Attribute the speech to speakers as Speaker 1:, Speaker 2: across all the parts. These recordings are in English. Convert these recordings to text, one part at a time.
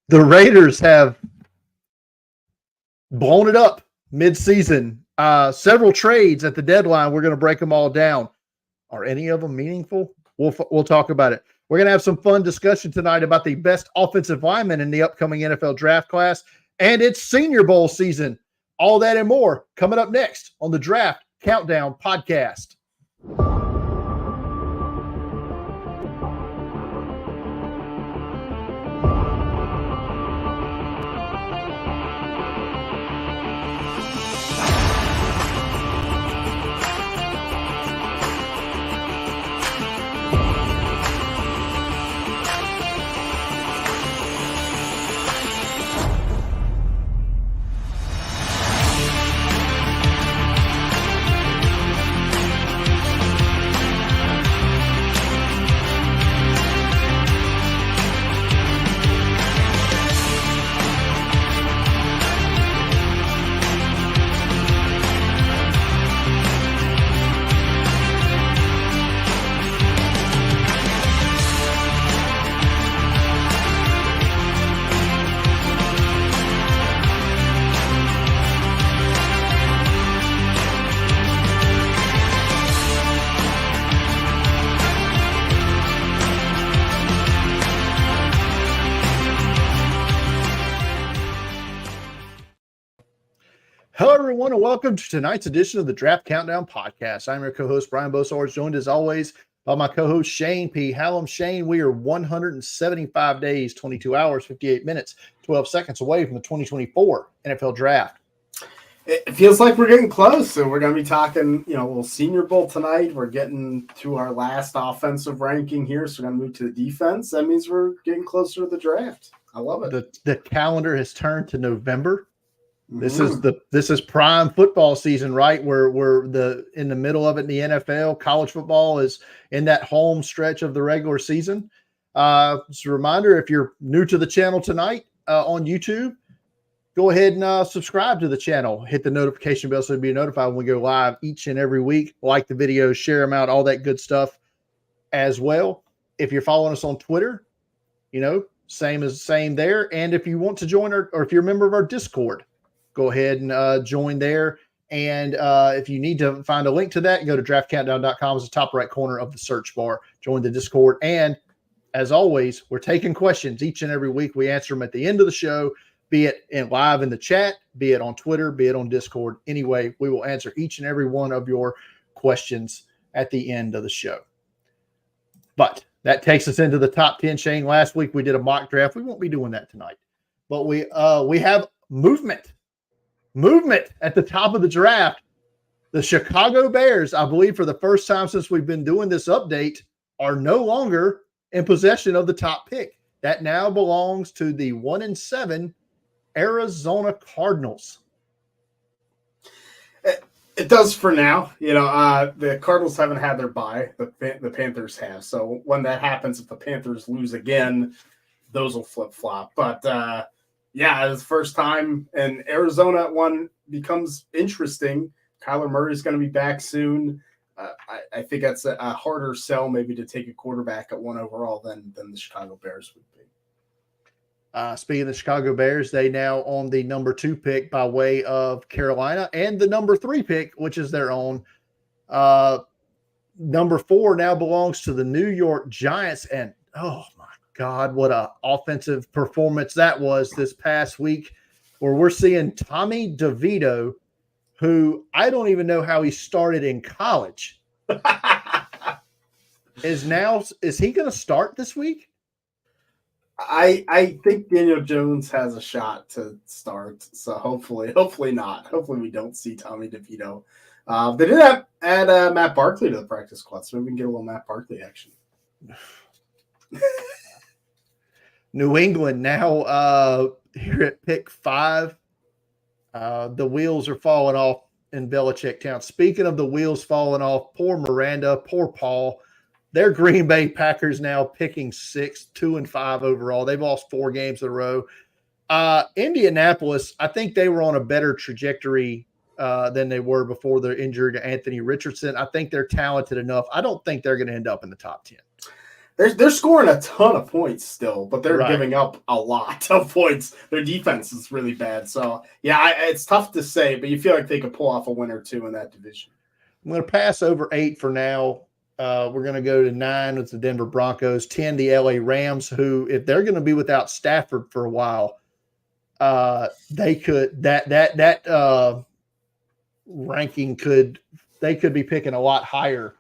Speaker 1: The Raiders have blown it up mid-season. Several trades at the deadline. We're going to break them all down. Are any of them meaningful? We'll talk about it. We're going to have some fun discussion tonight about the best offensive linemen in the upcoming NFL draft class, and it's Senior Bowl season. All that and more coming up next on the Draft Countdown Podcast. Hello, everyone, and welcome to tonight's edition of the Draft Countdown Podcast. I'm your co-host, Brian Bosarge, joined as always by my co-host, Shane P. Hallam. Shane, we are 175 days, 22 hours, 58 minutes, 12 seconds away from the 2024 NFL Draft.
Speaker 2: It feels like we're getting close, so we're going to be talking, a little Senior Bowl tonight. We're getting to our last offensive ranking here, so we're going to move to the defense. That means we're getting closer to the draft. I love it.
Speaker 1: The calendar has turned to November. This is prime football season, right? We're in the middle of it in the NFL. College football is in that home stretch of the regular season. Just a reminder, if you're new to the channel tonight on YouTube, go ahead and subscribe to the channel. Hit the notification bell so you'll be notified when we go live each and every week. Like the videos, share them out, all that good stuff as well. If you're following us on Twitter, same there. And if you want to join or if you're a member of our Discord, go ahead and join there. And if you need to find a link to that, go to draftcountdown.com. It's the top right corner of the search bar. Join the Discord. And as always, we're taking questions each and every week. We answer them at the end of the show, be it live in the chat, be it on Twitter, be it on Discord. Anyway, we will answer each and every one of your questions at the end of the show. But that takes us into the top 10. Shane, last week we did a mock draft. We won't be doing that tonight. But we have movement at the top of the draft. The Chicago Bears, I believe for the first time since we've been doing this update, are no longer in possession of the top pick. That now belongs to the 1-7 Arizona Cardinals.
Speaker 2: It does for now. The Cardinals haven't had their bye. The Panthers have. So when that happens, if the Panthers lose again, those will flip-flop. But yeah, it's the first time, and Arizona at 1 becomes interesting. Kyler Murray is going to be back soon. I think that's a harder sell maybe to take a quarterback at 1 overall than the Chicago Bears would be.
Speaker 1: Speaking of the Chicago Bears, they now own the number 2 pick by way of Carolina and the number 3 pick, which is their own. Number 4 now belongs to the New York Giants, and oh my God, what a offensive performance that was this past week, where we're seeing Tommy DeVito, who I don't even know how he started in college, is he going to start this week?
Speaker 2: I think Daniel Jones has a shot to start, so hopefully not. Hopefully we don't see Tommy DeVito. They did add Matt Barkley to the practice squad, so maybe we can get a little Matt Barkley action.
Speaker 1: New England now here at pick 5. The wheels are falling off in Belichick Town. Speaking of the wheels falling off, poor Miranda, poor Paul. They're Green Bay Packers now picking 6, 2-5 overall. They've lost 4 games in a row. Indianapolis, I think they were on a better trajectory than they were before their injury to Anthony Richardson. I think they're talented enough. I don't think they're going to end up in the top 10.
Speaker 2: they're scoring a ton of points still, but they're
Speaker 1: Right.
Speaker 2: giving up a lot of points. Their defense is really bad. So, yeah, it's tough to say, but you feel like they could pull off a win or two in that division.
Speaker 1: I'm going to pass over 8 for now. We're going to go to 9 with the Denver Broncos, 10 the LA Rams, who, if they're going to be without Stafford for a while, they could ranking could be picking a lot higher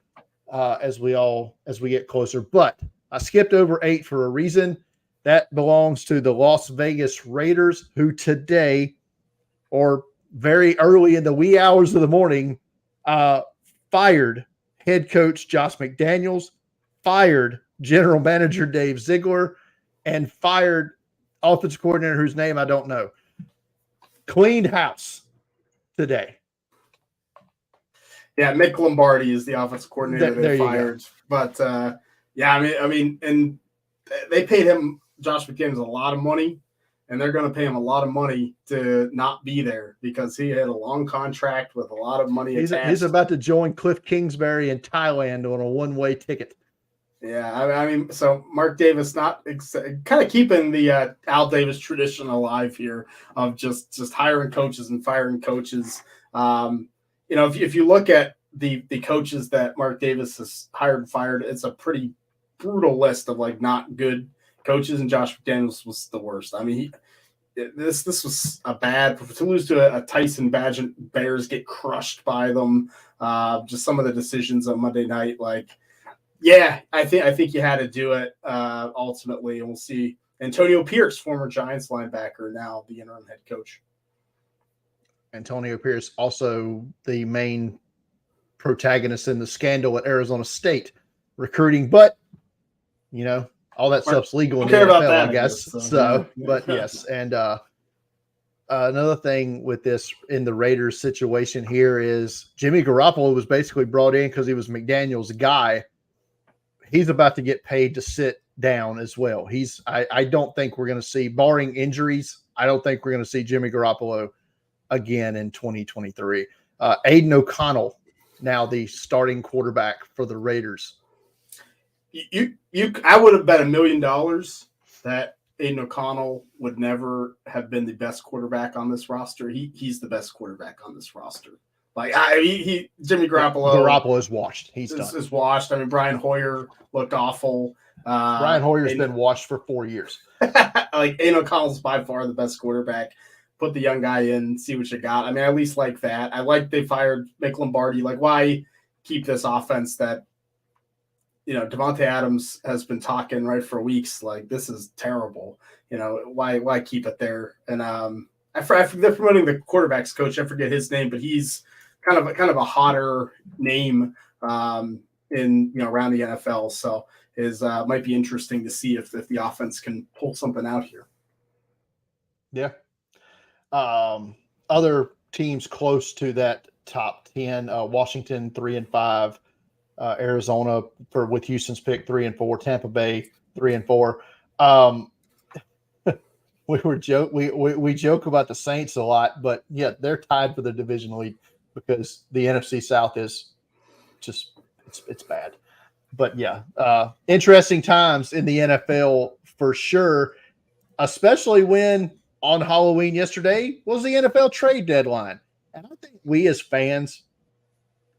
Speaker 1: as we get closer. But I skipped over 8 for a reason. That belongs to the Las Vegas Raiders, who today, or very early in the wee hours of the morning, fired head coach Josh McDaniels, fired general manager Dave Ziegler, and fired offensive coordinator whose name I don't know. Cleaned house today.
Speaker 2: Yeah, Mick Lombardi is the offensive coordinator they fired. But yeah, I mean, and they paid him, Josh McDaniels, a lot of money, and they're going to pay him a lot of money to not be there because he had a long contract with a lot of money attached.
Speaker 1: He's about to join Cliff Kingsbury in Thailand on a one-way ticket.
Speaker 2: Yeah, I mean, so Mark Davis kind of keeping the Al Davis tradition alive here of just hiring coaches and firing coaches. You know, if you look at the coaches that Mark Davis has hired and fired, it's a pretty brutal list of like not good coaches, and Josh McDaniels was the worst. I mean, this was a bad to lose to a Tyson Badgett Bears, get crushed by them. Just some of the decisions on Monday night, like. Yeah, I think you had to do it ultimately, and we'll see. Antonio Pierce, former Giants linebacker, now the interim head coach.
Speaker 1: Antonio Pierce, also the main protagonist in the scandal at Arizona State recruiting, but you know all that stuff's legal in the NFL, I guess. So, but yes, and another thing with this in the Raiders situation here is Jimmy Garoppolo was basically brought in because he was McDaniel's guy. He's about to get paid to sit down as well. I don't think we're going to see, barring injuries, I don't think we're going to see Jimmy Garoppolo again in 2023. Aiden O'Connell, now the starting quarterback for the Raiders.
Speaker 2: I would have bet $1 million that Aiden O'Connell would never have been the best quarterback on this roster. He's the best quarterback on this roster. Like Jimmy
Speaker 1: Garoppolo is washed. He's done.
Speaker 2: Is washed. I mean, Brian Hoyer looked awful.
Speaker 1: Brian Hoyer's been washed for 4 years.
Speaker 2: Like Aiden O'Connell's by far the best quarterback. Put the young guy in, see what you got. I mean, I at least like that. I like they fired Mick Lombardi. Like, why keep this offense that Devontae Adams has been talking right for weeks? Like, this is terrible. Why keep it there? And they're promoting the quarterback's coach. I forget his name, but he's kind of a hotter name in around the NFL. So might be interesting to see if the offense can pull something out here.
Speaker 1: Yeah. Other teams close to that top 10, Washington 3-5, Arizona with Houston's pick 3-4, Tampa Bay 3-4. We joke about the Saints a lot, but yeah, they're tied for the division lead because the NFC South is just it's bad. But yeah, interesting times in the NFL for sure, especially when on Halloween yesterday was the NFL trade deadline. And I think we as fans,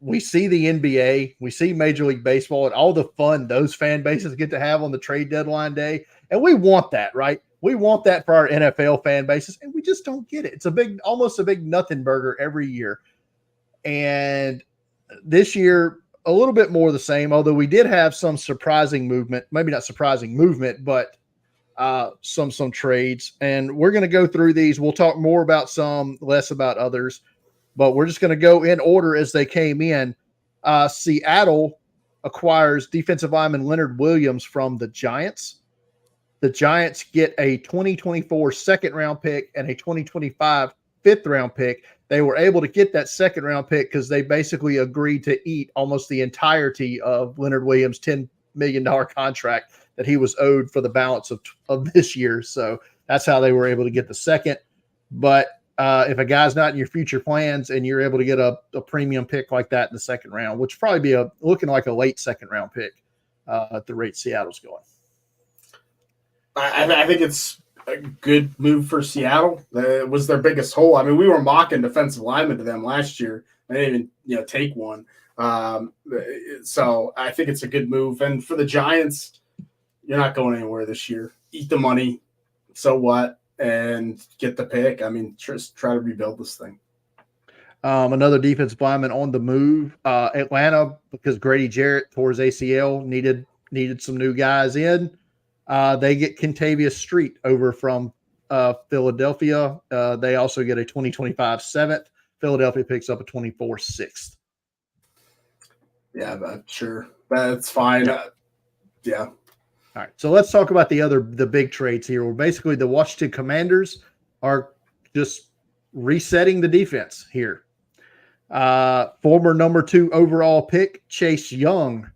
Speaker 1: we see the NBA, we see Major League Baseball and all the fun those fan bases get to have on the trade deadline day. And we want that, right? We want that for our NFL fan bases, and we just don't get it. It's almost a big nothing burger every year. And this year, a little bit more the same, although we did have some surprising movement, maybe not surprising movement, but some trades. And we're going to go through these. We'll talk more about some, less about others, but we're just going to go in order as they came in. Seattle acquires defensive lineman Leonard Williams from the Giants. The Giants get a 2024 second-round pick and a 2025 fifth-round pick. They were able to get that second-round pick because they basically agreed to eat almost the entirety of Leonard Williams' $10 million contract that he was owed for the balance of this year. So that's how they were able to get the second. But if a guy's not in your future plans and you're able to get a premium pick like that in the second round, which would probably be looking like a late second-round pick, at the rate Seattle's going.
Speaker 2: I think it's a good move for Seattle. It was their biggest hole. I mean, we were mocking defensive linemen to them last year. They didn't even take one. So I think it's a good move. And for the Giants, you're not going anywhere this year. Eat the money. So what? And get the pick. I mean, just try to rebuild this thing.
Speaker 1: Another defensive lineman on the move. Atlanta, because Grady Jarrett tore his ACL, needed some new guys in. They get Kentavious Street over from Philadelphia. They also get a 2025 7th. Philadelphia picks up a 24 6th.
Speaker 2: Yeah, sure. That's fine. Yeah.
Speaker 1: All right. So let's talk about the big trades here. Where basically the Washington Commanders are just resetting the defense here. Former number 2 overall pick Chase Young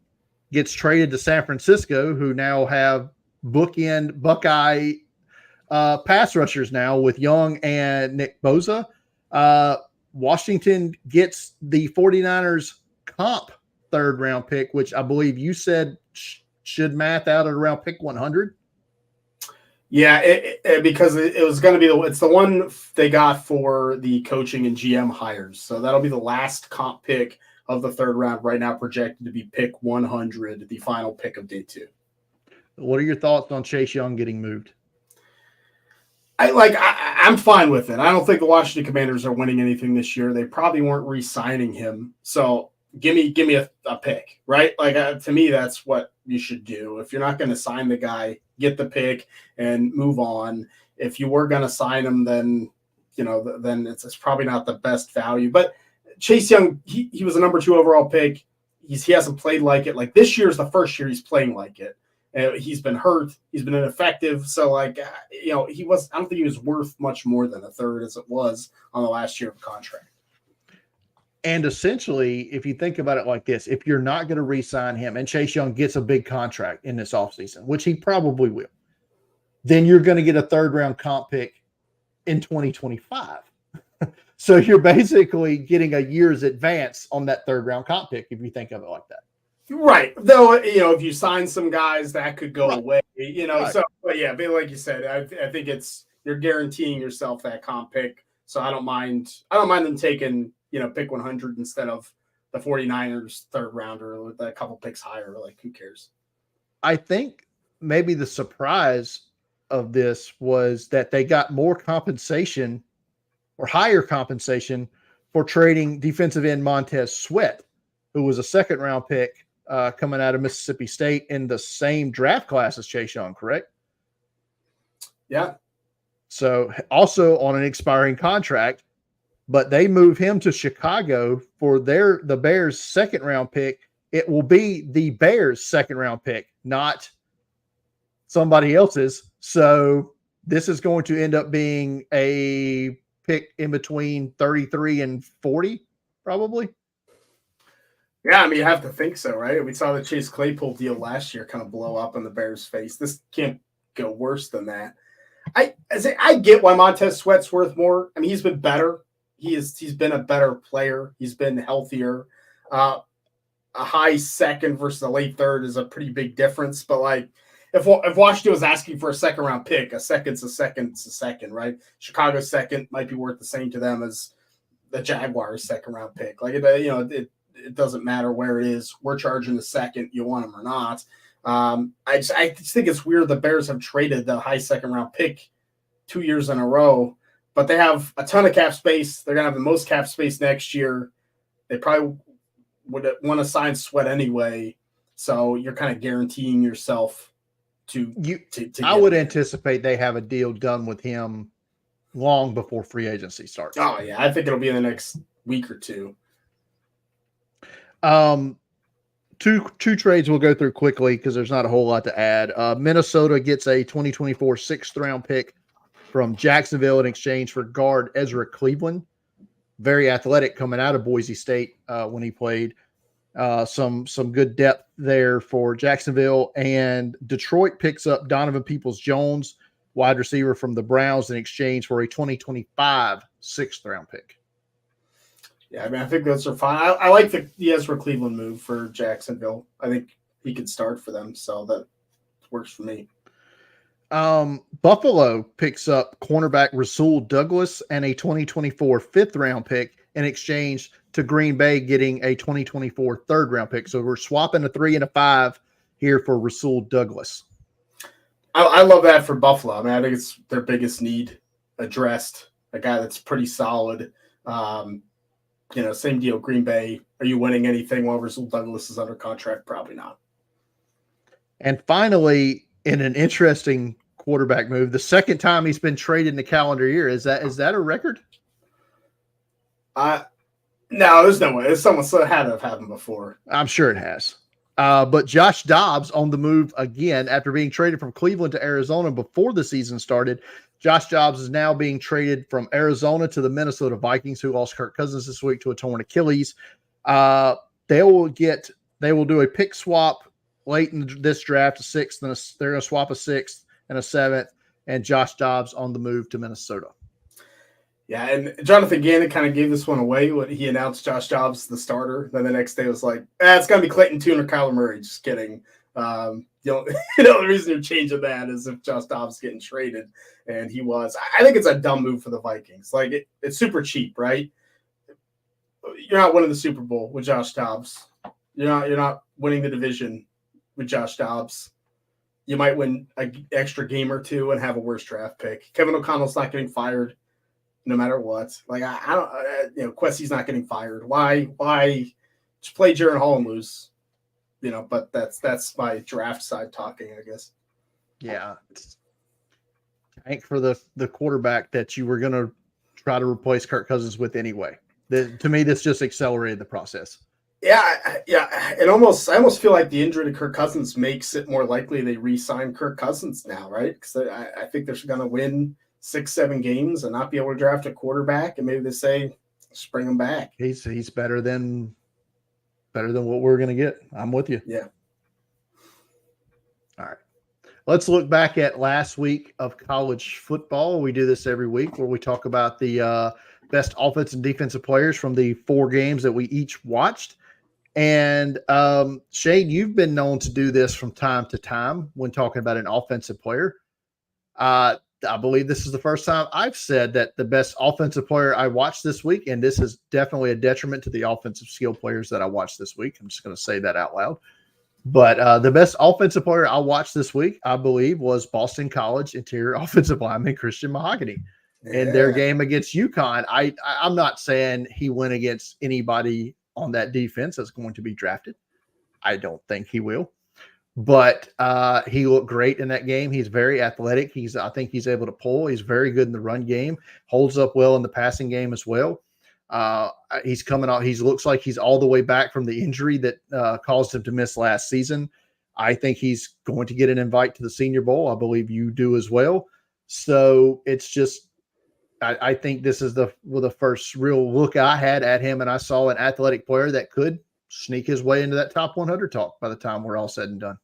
Speaker 1: gets traded to San Francisco, who now have bookend Buckeye pass rushers now with Young and Nick Bosa. Washington gets the 49ers comp 3rd round pick, which I believe you said should math out at around pick 100.
Speaker 2: Yeah, because it was going to be it's the one they got for the coaching and GM hires. So that'll be the last comp pick of the 3rd round, right now projected to be pick 100, the final pick of day 2.
Speaker 1: What are your thoughts on Chase Young getting moved?
Speaker 2: I'm fine with it. I don't think the Washington Commanders are winning anything this year. They probably weren't re-signing him. So give me a pick, right? To me, that's what you should do. If you're not going to sign the guy, get the pick and move on. If you were going to sign him, then then it's probably not the best value. But Chase Young, he was a number 2 overall pick. He hasn't played like it. Like this year is the first year he's playing like it. He's been hurt. He's been ineffective. So, I don't think he was worth much more than a 3rd as it was on the last year of the contract.
Speaker 1: And essentially, if you think about it like this, if you're not going to re-sign him and Chase Young gets a big contract in this offseason, which he probably will, then you're going to get a 3rd round comp pick in 2025. So you're basically getting a year's advance on that 3rd round comp pick if you think of it like that.
Speaker 2: Right. Though, if you sign some guys that could go away,
Speaker 1: Right.
Speaker 2: So, but like you said, I think you're guaranteeing yourself that comp pick. So I don't mind them taking, pick 100 instead of the 49ers 3rd rounder with a couple picks higher. Like, who cares?
Speaker 1: I think maybe the surprise of this was that they got more compensation or higher compensation for trading defensive end Montez Sweat, who was a 2nd round pick coming out of Mississippi State in the same draft class as Chase Young, correct?
Speaker 2: Yeah.
Speaker 1: So also on an expiring contract, but they move him to Chicago for the Bears 2nd round pick. It will be the Bears 2nd round pick, not somebody else's. So this is going to end up being a pick in between 33 and 40, probably.
Speaker 2: Yeah, I mean, you have to think so, right? We saw the Chase Claypool deal last year kind of blow up in the Bears' face. This can't go worse than that. I get why Montez Sweat's worth more. I mean, he's been better. He's been a better player. He's been healthier. A high 2nd versus a late 3rd is a pretty big difference. But if Washington was asking for a 2nd round pick, a 2nd's a 2nd's a 2nd, right? Chicago's 2nd might be worth the same to them as the Jaguars' 2nd round pick. It doesn't matter where it is. We're charging the 2nd. You want them or not. I just think it's weird the Bears have traded the high 2nd round pick 2 years in a row, but they have a ton of cap space. They're going to have the most cap space next year. They probably would want to sign Sweat anyway. So you're kind of guaranteeing yourself to
Speaker 1: I would anticipate they have a deal done with him long before free agency starts.
Speaker 2: Oh yeah. I think it'll be in the next week or 2.
Speaker 1: Two trades we'll go through quickly because there's not a whole lot to add. Minnesota gets a 2024 6th round pick from Jacksonville in exchange for guard Ezra Cleveland. Very athletic coming out of Boise State when he played. Some good depth there for Jacksonville. And Detroit picks up Donovan Peoples-Jones, wide receiver from the Browns, in exchange for a 2025 6th round pick.
Speaker 2: Yeah, I mean, I think those are fine. I like the Ezra Cleveland move for Jacksonville. I think he could start for them. So that works for me.
Speaker 1: Buffalo picks up cornerback Rasul Douglas and a 2024 fifth-round pick in exchange to Green Bay getting a 2024 third-round pick. So we're swapping a 3 and a 5 here for Rasul Douglas.
Speaker 2: I love that for Buffalo. I mean, I think it's their biggest need addressed. A guy that's pretty solid. Same deal. Green Bay. Are you winning anything while Rasul Douglas is under contract? Probably not.
Speaker 1: And finally, in an interesting quarterback move, the second time he's been traded in the calendar year. Is that a record?
Speaker 2: No, there's no way. Someone had to have happened before.
Speaker 1: I'm sure it has. But Josh Dobbs on the move again after being traded from Cleveland to Arizona before the season started. Josh Dobbs is now being traded from Arizona to the Minnesota Vikings, who lost Kirk Cousins this week to a torn Achilles. They will do a pick swap late in this draft, a sixth, and they're going to swap a sixth and a seventh, and Josh Dobbs on the move to Minnesota.
Speaker 2: Yeah, and Jonathan Gannon kind of gave this one away when he announced Josh Dobbs the starter. Then the next day was like, it's going to be Clayton Tune or Kyler Murray. Just kidding. The reason you're changing that is if Josh Dobbs is getting traded, and he was. I think it's a dumb move for the Vikings. Like it's super cheap, right? You're not winning the Super Bowl with Josh Dobbs. You're not winning the division with Josh Dobbs. You might win an extra game or two and have a worse draft pick. Kevin O'Connell's not getting fired. No matter what, like I don't, Quessie's not getting fired. Why just play Jaron Hall and lose? But that's my draft side talking, I guess.
Speaker 1: Yeah, tank for the quarterback that you were going to try to replace Kirk Cousins with anyway. To me, this just accelerated the process.
Speaker 2: Yeah. I almost feel like the injury to Kirk Cousins makes it more likely they re-sign Kirk Cousins now, right? Because I think they're going to win 6-7 games and not be able to draft a quarterback, and maybe they say just bring him back.
Speaker 1: He's better than what we're going to get. I'm with you.
Speaker 2: Yeah.
Speaker 1: All right. Let's look back at last week of college football. We do this every week where we talk about the best offensive and defensive players from the 4 games that we each watched. And Shane, you've been known to do this from time to time when talking about an offensive player. I believe this is the first time I've said that the best offensive player I watched this week, and this is definitely a detriment to the offensive skill players that I watched this week. I'm just going to say that out loud. But the best offensive player I watched this week, I believe, was Boston College interior offensive lineman Christian Mahogany in their game against UConn. I'm not saying he went against anybody on that defense that's going to be drafted. I don't think he will. But he looked great in that game. He's very athletic. I think he's able to pull. He's very good in the run game. Holds up well in the passing game as well. He's coming out. He looks like he's all the way back from the injury that caused him to miss last season. I think he's going to get an invite to the Senior Bowl. I believe you do as well. So it's just, I think this is the first real look I had at him, and I saw an athletic player that could sneak his way into that top 100 talk by the time we're all said and done.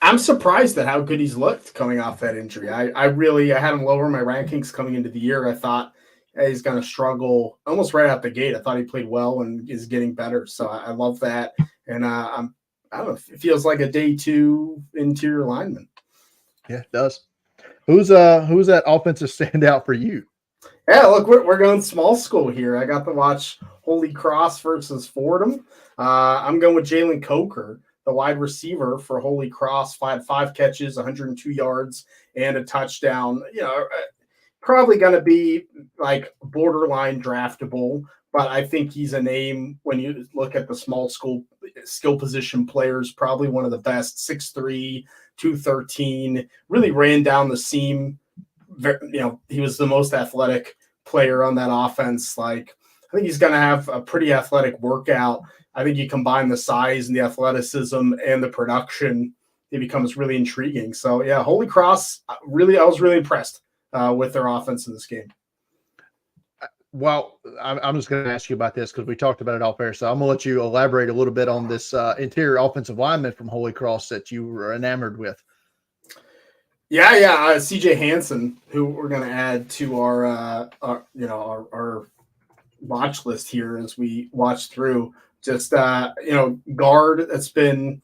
Speaker 2: I'm surprised at how good he's looked coming off that injury. I had him lower in my rankings coming into the year. I thought he's going to struggle almost right out the gate. I thought he played well and is getting better. So I love that. And I don't know, it feels like a day 2 interior lineman.
Speaker 1: Yeah, it does. Who's that offensive standout for you?
Speaker 2: Yeah, look, we're going small school here. I got to watch Holy Cross versus Fordham. I'm going with Jalen Coker, the wide receiver for Holy Cross. 5 catches, 102 yards, and a touchdown. Probably going to be like borderline draftable, but I think he's a name when you look at the small school skill position players, probably one of the best. 6'3", 213, really ran down the seam. He was the most athletic player on that offense. Like, I think he's going to have a pretty athletic workout. I think you combine the size and the athleticism and the production, it becomes really intriguing. So yeah, Holy Cross, I was really impressed with their offense in this game.
Speaker 1: Well, I'm just going to ask you about this because we talked about it off air. So I'm going to let you elaborate a little bit on this interior offensive lineman from Holy Cross that you were enamored with.
Speaker 2: Yeah. CJ Hansen, who we're going to add to our watch list here as we watch through. Just guard that's been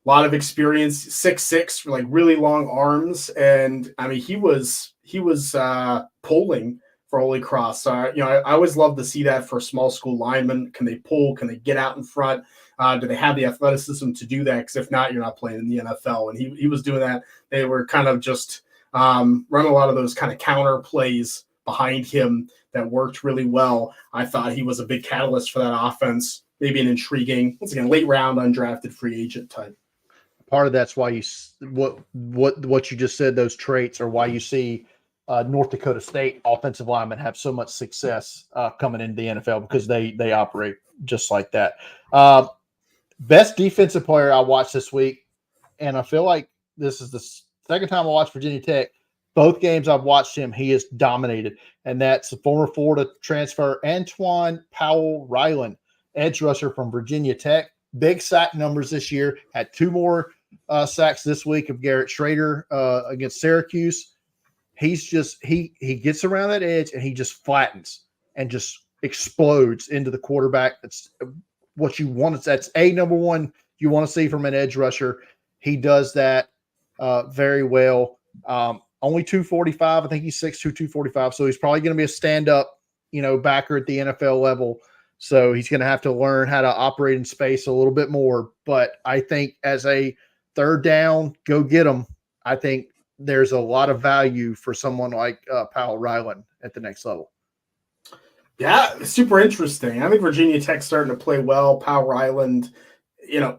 Speaker 2: lot of experience, 6'6", like really long arms. And I mean, he was pulling for Holy Cross. So, I always love to see that for small school linemen. Can they pull? Can they get out in front? Do they have the athleticism to do that? Because if not, you're not playing in the NFL. And he was doing that. They were kind of just run a lot of those kind of counter plays behind him that worked really well. I thought he was a big catalyst for that offense. Maybe an intriguing, once again, late round undrafted free agent type.
Speaker 1: Part of that's why what you just said, those traits are why you see North Dakota State offensive linemen have so much success coming into the NFL, because they operate just like that. Best defensive player I watched this week, and I feel like this is the second time I watched Virginia Tech. Both games I've watched him, he has dominated, and that's the former Florida transfer Antoine Powell-Ryland, edge rusher from Virginia Tech. Big sack numbers this year. Had 2 more sacks this week of Garrett Schrader against Syracuse. He's just he gets around that edge and he just flattens and just explodes into the quarterback. That's what you want. That's number one you want to see from an edge rusher. He does that very well. Only 245. I think he's 6'2", 245. So he's probably going to be a stand-up, backer at the NFL level. So he's going to have to learn how to operate in space a little bit more. But I think as a third down, go get him, I think there's a lot of value for someone like Powell-Ryland at the next level.
Speaker 2: Yeah, super interesting. I think Virginia Tech's starting to play well. Powell-Ryland,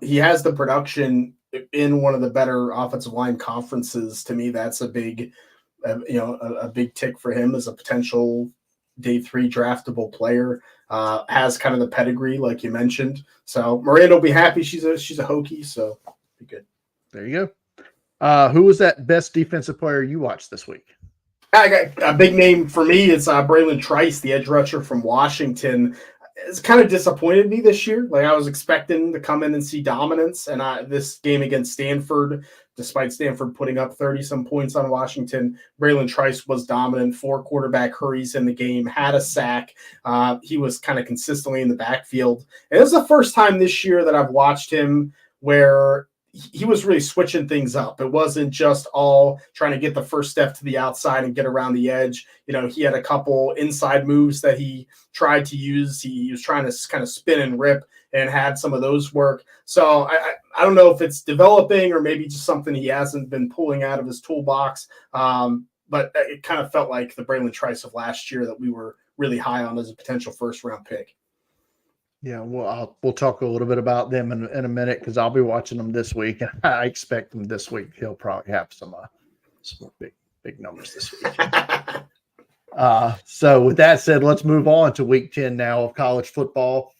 Speaker 2: he has the production in one of the better offensive line conferences. To me, that's a big, a big tick for him as a potential day 3 draftable player. Has kind of the pedigree, like you mentioned. So Miranda will be happy. She's a Hokie, so be good.
Speaker 1: There you go. Who was that best defensive player you watched this week?
Speaker 2: I got a big name for me. It's Braylon Trice, the edge rusher from Washington. It's kind of disappointed me this year. Like, I was expecting to come in and see dominance, and this game against Stanford, despite Stanford putting up 30-some points on Washington, Braylon Trice was dominant. 4 quarterback hurries in the game, had a sack. He was kind of consistently in the backfield. And this is the first time this year that I've watched him where he was really switching things up. It wasn't just all trying to get the first step to the outside and get around the edge. He had a couple inside moves that he tried to use. He was trying to kind of spin and rip and had some of those work. So I don't know if it's developing or maybe just something he hasn't been pulling out of his toolbox. But it kind of felt like the Braylon Trice of last year that we were really high on as a potential first-round pick.
Speaker 1: Yeah, well, we'll talk a little bit about them in a minute, because I'll be watching them this week, and I expect them this week. He'll probably have some big numbers this week. So with that said, let's move on to week 10 now of college football,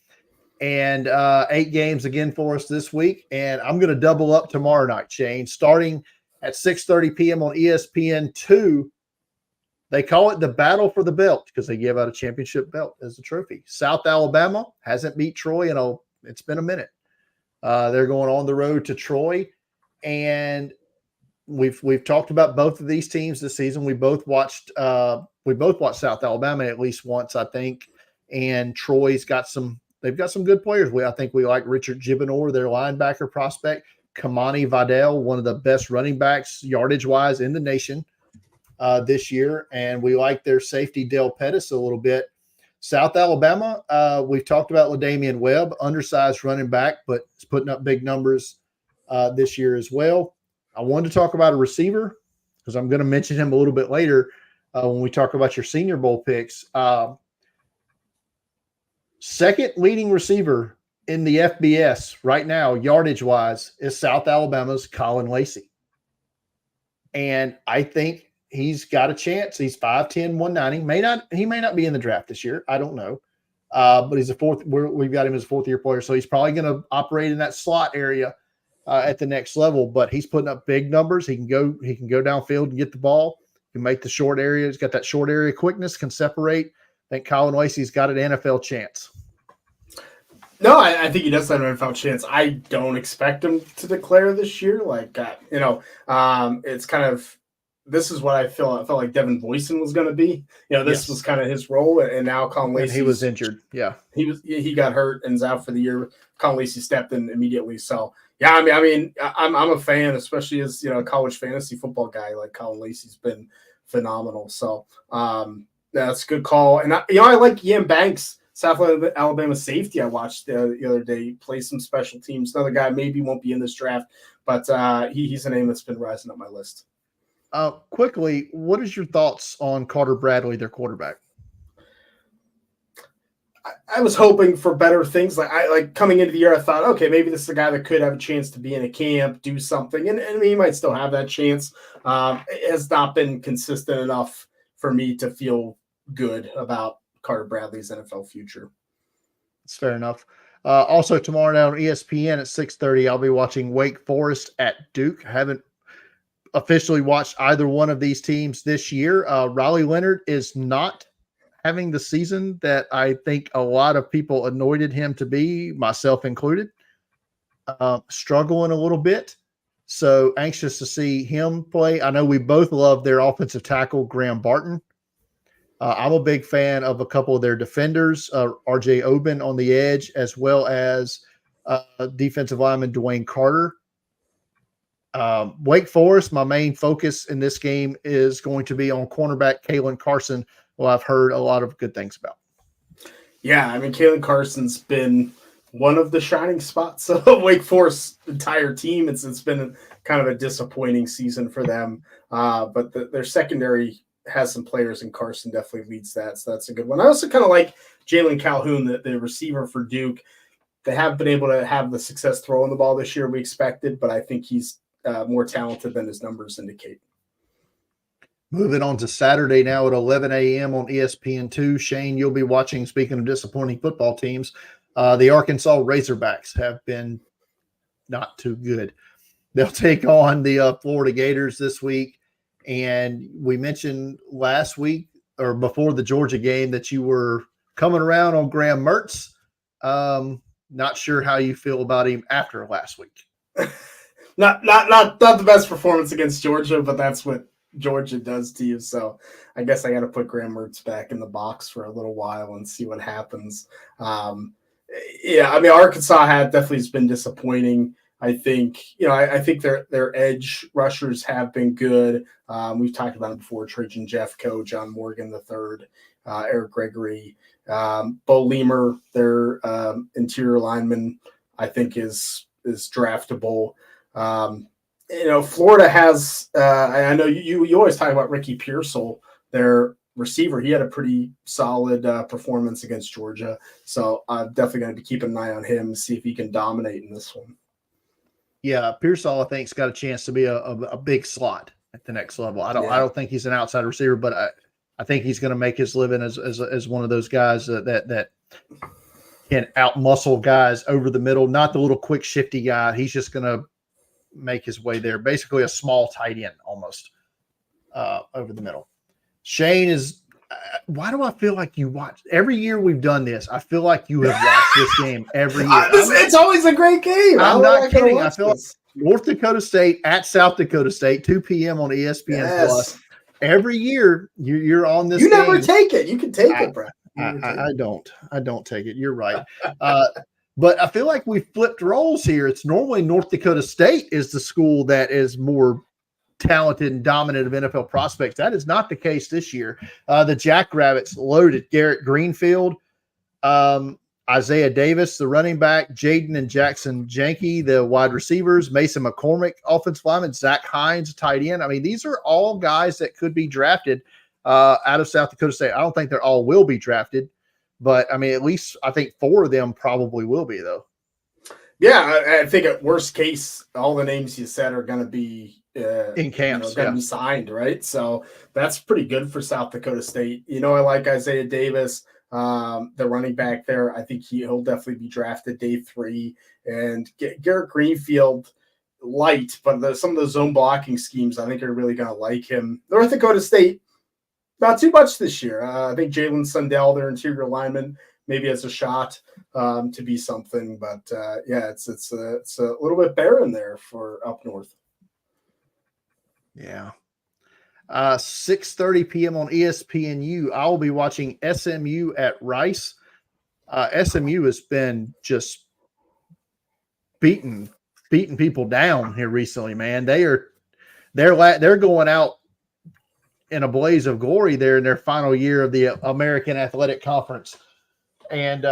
Speaker 1: and 8 games again for us this week. And I'm going to double up tomorrow night, Shane, starting at 6:30 p.m. on ESPN2. They call it the Battle for the Belt because they give out a championship belt as a trophy. South Alabama hasn't beat Troy it's been a minute. They're going on the road to Troy, and we've talked about both of these teams this season. We both watched South Alabama at least once, I think, and Troy's they've got some good players. I think we like Richard Gibonor, their linebacker prospect, Kamani Vidal, one of the best running backs yardage wise in the nation this year, and we like their safety Dale Pettis a little bit. South Alabama, we've talked about LaDamian Webb, undersized running back, but he's putting up big numbers this year as well. I wanted to talk about a receiver because I'm going to mention him a little bit later when we talk about your Senior Bowl picks. Second leading receiver in the FBS right now, yardage-wise, is South Alabama's Colin Lacey. And I think he's got a chance. He's 5'10", 190. He may not be in the draft this year. I don't know. But he's we've got him as a 4th-year player, so he's probably going to operate in that slot area at the next level. But he's putting up big numbers. He can go downfield and get the ball. He can make the short area. He's got that short area quickness, can separate. I think Colin Lacey's got an NFL chance.
Speaker 2: No, I think he does have an NFL chance. I don't expect him to declare this year. It's kind of, this is what I felt like Devin Boyson was going to be. This was kind of his role, and now Colin Lacey.
Speaker 1: He was injured. Yeah,
Speaker 2: he got hurt and is out for the year. Colin Lacey stepped in immediately. So Yeah, I'm a fan, especially as a college fantasy football guy. Like Colin Lacey's been phenomenal. So that's a good call. And I like Ian Banks, South Alabama safety. I watched the other day play some special teams. Another guy maybe won't be in this draft, but he's a name that's been rising up my list.
Speaker 1: Quickly, what is your thoughts on Carter Bradley, their quarterback?
Speaker 2: I was hoping for better things. Like coming into the year, I thought, okay, maybe this is a guy that could have a chance to be in a camp, do something, and he might still have that chance. It has not been consistent enough for me to feel good about Carter Bradley's NFL future.
Speaker 1: It's fair enough. Also tomorrow night on ESPN at 6:30, I'll be watching Wake Forest at Duke. I haven't officially watched either one of these teams this year. Riley Leonard is not having the season that I think a lot of people anointed him to be, myself included. Struggling a little bit. So anxious to see him play. I know we both love their offensive tackle, Graham Barton. I'm a big fan of a couple of their defenders, RJ Oben on the edge, as well as defensive lineman Dwayne Carter. Wake Forest, my main focus in this game is going to be on cornerback Kalen Carson, who I've heard a lot of good things about.
Speaker 2: Yeah, Kalen Carson's been one of the shining spots of Wake Forest's entire team. It's been kind of a disappointing season for them, but their secondary has some players, and Carson definitely leads that, so that's a good one. I also kind of like Jalen Calhoun, the receiver for Duke. They have been able to have the success throwing the ball this year we expected, but I think he's more talented than his numbers indicate.
Speaker 1: Moving on to Saturday now at 11 a.m. on ESPN2. Shane, you'll be watching, speaking of disappointing football teams, the Arkansas Razorbacks have been not too good. They'll take on the Florida Gators this week. And we mentioned last week or before the Georgia game that you were coming around on Graham Mertz. Not sure how you feel about him after last week.
Speaker 2: Not the best performance against Georgia, but that's what Georgia does to you. So I guess I got to put Graham Mertz back in the box for a little while and see what happens. Arkansas definitely has been disappointing. I think their edge rushers have been good. We've talked about it before: Trajan Jeffco, John Morgan III, Eric Gregory, Bo Lemer, their interior lineman, I think is draftable. Florida has. I know you always talk about Ricky Pearsall, their receiver. He had a pretty solid performance against Georgia, so I'm definitely going to be keeping an eye on him, see if he can dominate in this one.
Speaker 1: Yeah, Pearsall, I think, has got a chance to be a big slot at the next level. I don't think he's an outside receiver, but I think he's going to make his living as one of those guys that can out-muscle guys over the middle, not the little quick, shifty guy. He's just going to make his way there. Basically a small tight end almost over the middle. Shane is why do I feel like you watch every year we've done this? I feel like you have watched this game every year.
Speaker 2: It's always a great game.
Speaker 1: I'm not kidding. I feel like North Dakota State at South Dakota State, 2 p.m. on ESPN Plus. Every year you're on this.
Speaker 2: You never take it. You can take it, bro.
Speaker 1: I don't take it. You're right. But I feel like we flipped roles here. It's normally North Dakota State is the school that is more talented and dominant of NFL prospects. That is not the case this year. The Jackrabbits loaded Garrett Greenfield, Isaiah Davis, the running back, Jaden and Jackson Janke, the wide receivers, Mason McCormick, offensive lineman, Zach Hines, tight end. These are all guys that could be drafted out of South Dakota State. I don't think they're all will be drafted, but at least I think 4 of them probably will be, though.
Speaker 2: Yeah, I think at worst case, all the names you said are going to be
Speaker 1: in camps,
Speaker 2: going to be signed, right? So that's pretty good for South Dakota State. I like Isaiah Davis, the running back there. I think he'll definitely be drafted day 3. And Garrett Greenfield, light, but some of the zone blocking schemes, I think are really going to like him. North Dakota State, not too much this year. I think Jalen Sundell, their interior lineman, maybe has a shot to be something, but it's a little bit barren there for up north.
Speaker 1: Yeah. 6:30 p.m. on ESPNU. I will be watching SMU at Rice. SMU has been just beaten beating people down here recently, man. They're going out in a blaze of glory there in their final year of the American Athletic Conference. And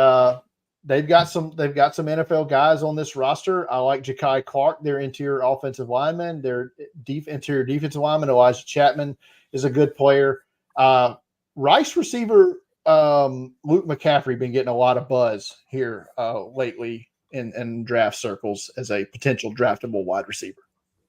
Speaker 1: they've got some NFL guys on this roster. I like Ja'Kai Clark, their interior offensive lineman, their interior defensive lineman. Elijah Chapman is a good player. Rice receiver Luke McCaffrey been getting a lot of buzz here lately in draft circles as a potential draftable wide receiver.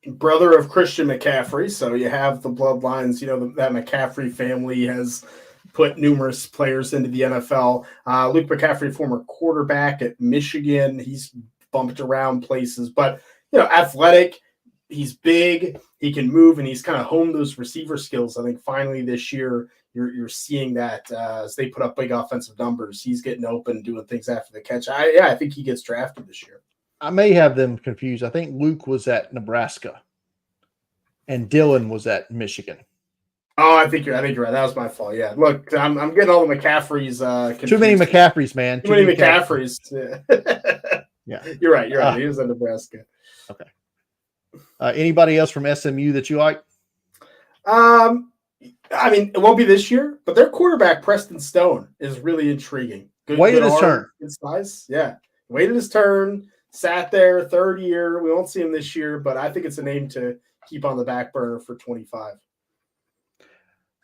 Speaker 2: Brother of Christian McCaffrey, so you have the bloodlines. You know that McCaffrey family has put numerous players into the NFL. Luke McCaffrey, former quarterback at Michigan, he's bumped around places, but athletic. He's big, he can move, and he's kind of honed those receiver skills. I think finally this year you're seeing that as they put up big offensive numbers. He's getting open, doing things after the catch. I think he gets drafted this year.
Speaker 1: I may have them confused. I think Luke was at Nebraska and Dylan was at Michigan.
Speaker 2: Oh, I think you're right. That was my fault. Yeah. Look, I'm getting all the McCaffreys confused.
Speaker 1: Too many McCaffreys, man.
Speaker 2: Too many McCaffreys.
Speaker 1: Yeah.
Speaker 2: You're right. He was at Nebraska.
Speaker 1: Okay. Anybody else from SMU that you like?
Speaker 2: I mean, it won't be this year, but their quarterback, Preston Stone, is really intriguing.
Speaker 1: Waited his turn.
Speaker 2: Good size. Yeah. Waited his turn. Sat there, third year. We won't see him this year, but I think it's a name to keep on the back burner for 25.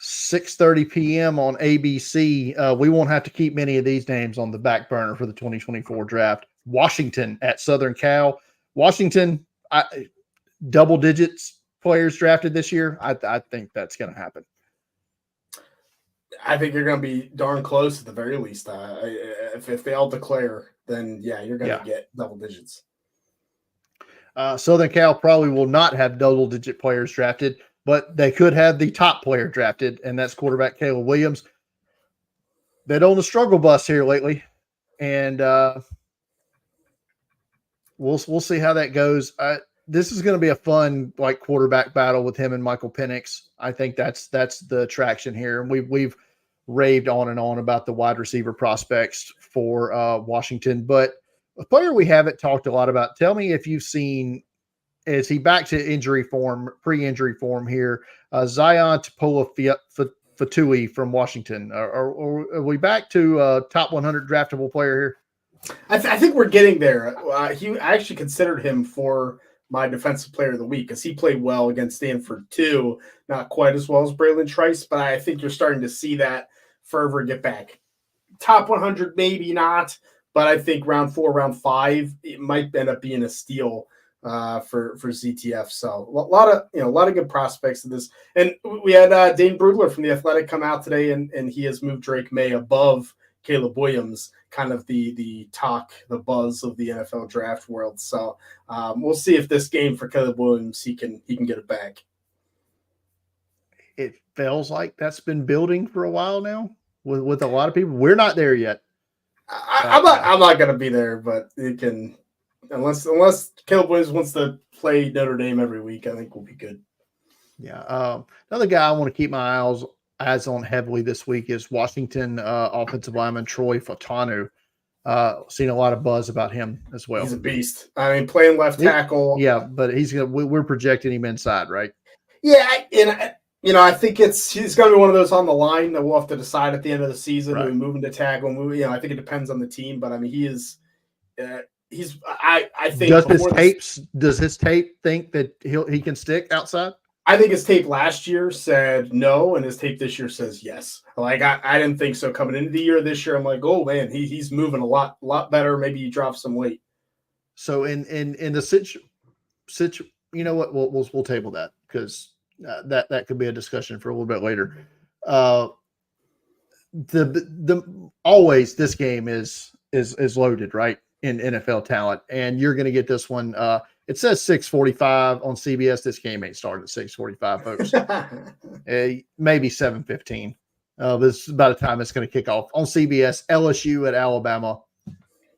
Speaker 1: 6:30 p.m. on ABC. We won't have to keep many of these names on the back burner for the 2024 draft. Washington at Southern Cal. Washington, double digits players drafted this year. I think that's going to happen.
Speaker 2: I think you're going to be darn close at the very least. If they all declare, then you're going to get double digits.
Speaker 1: Southern Cal probably will not have double-digit players drafted, but they could have the top player drafted, and that's quarterback Caleb Williams. Been on the struggle bus here lately, and we'll see how that goes. This is going to be a fun quarterback battle with him and Michael Penix. I think that's the attraction here, and we've raved on and on about the wide receiver prospects for Washington, but a player we haven't talked a lot about. Tell me if you've seen, is he back to injury form, pre-injury form here? Zion Fatui from Washington. Are we back to top 100 draftable player here?
Speaker 2: I think we're getting there. I actually considered him for my defensive player of the week because he played well against Stanford too. Not quite as well as Braylon Trice, but I think you're starting to see that fervor get back. Top 100, maybe not, but I think round 4, round 5, it might end up being a steal for ZTF. So a lot of good prospects in this. And we had Dane Brugler from The Athletic come out today, and he has moved Drake May above Caleb Williams, kind of the talk, the buzz of the NFL draft world. So we'll see if this game for Caleb Williams, he can get it back.
Speaker 1: It feels like that's been building for a while now with a lot of people. We're not there yet.
Speaker 2: I'm not going to be there, but it can, unless Caleb Williams wants to play Notre Dame every week, I think we'll be good.
Speaker 1: Yeah. Another guy I want to keep my eyes on heavily this week is Washington offensive lineman Troy Fautanu. Seen a lot of buzz about him as well.
Speaker 2: He's a beast. I mean, playing left tackle.
Speaker 1: Yeah, but we're projecting him inside, right?
Speaker 2: Yeah, and I think he's going to be one of those on the line that we'll have to decide at the end of the season. Right. Do we move into tackle? I think it depends on the team, but I mean, he is. I think.
Speaker 1: Does his tape think that he can stick outside?
Speaker 2: I think his tape last year said no, and his tape this year says yes. I didn't think so coming into the year. This year, I'm like, oh man, he's moving a lot better. Maybe he drops some weight.
Speaker 1: So in the situ, you know what? We'll table that because that could be a discussion for a little bit later. Always this game is loaded, right? In NFL talent, and you're going to get this one. It says 6:45 on CBS. This game ain't started at 6:45, folks. Maybe 7:15. This is about the time it's going to kick off on CBS. LSU at Alabama.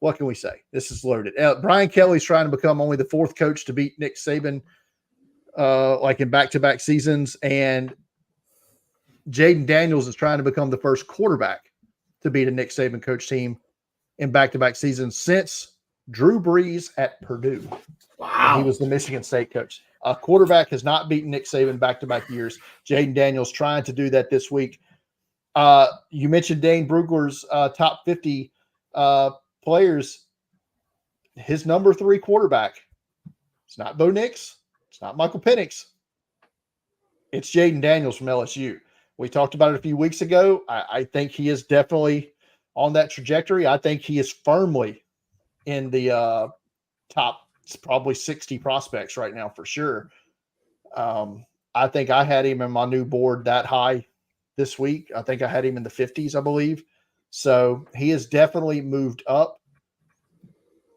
Speaker 1: What can we say? This is loaded. Brian Kelly's trying to become only the 4th coach to beat Nick Saban, in back-to-back seasons, and Jaden Daniels is trying to become the first quarterback to beat a Nick Saban coach team in back-to-back seasons since Drew Brees at Purdue.
Speaker 2: Wow.
Speaker 1: He was the Michigan State coach. A quarterback has not beaten Nick Saban back-to-back years. Jaden Daniels trying to do that this week. You mentioned Dane Brugler's top 50 players. His number 3 quarterback. It's not Bo Nix. It's not Michael Penix. It's Jaden Daniels from LSU. We talked about it a few weeks ago. I think he is definitely on that trajectory. I think he is firmly in the top probably 60 prospects right now for sure. I think I had him in my new board that high this week. I think I had him in the 50s, I believe. So he has definitely moved up.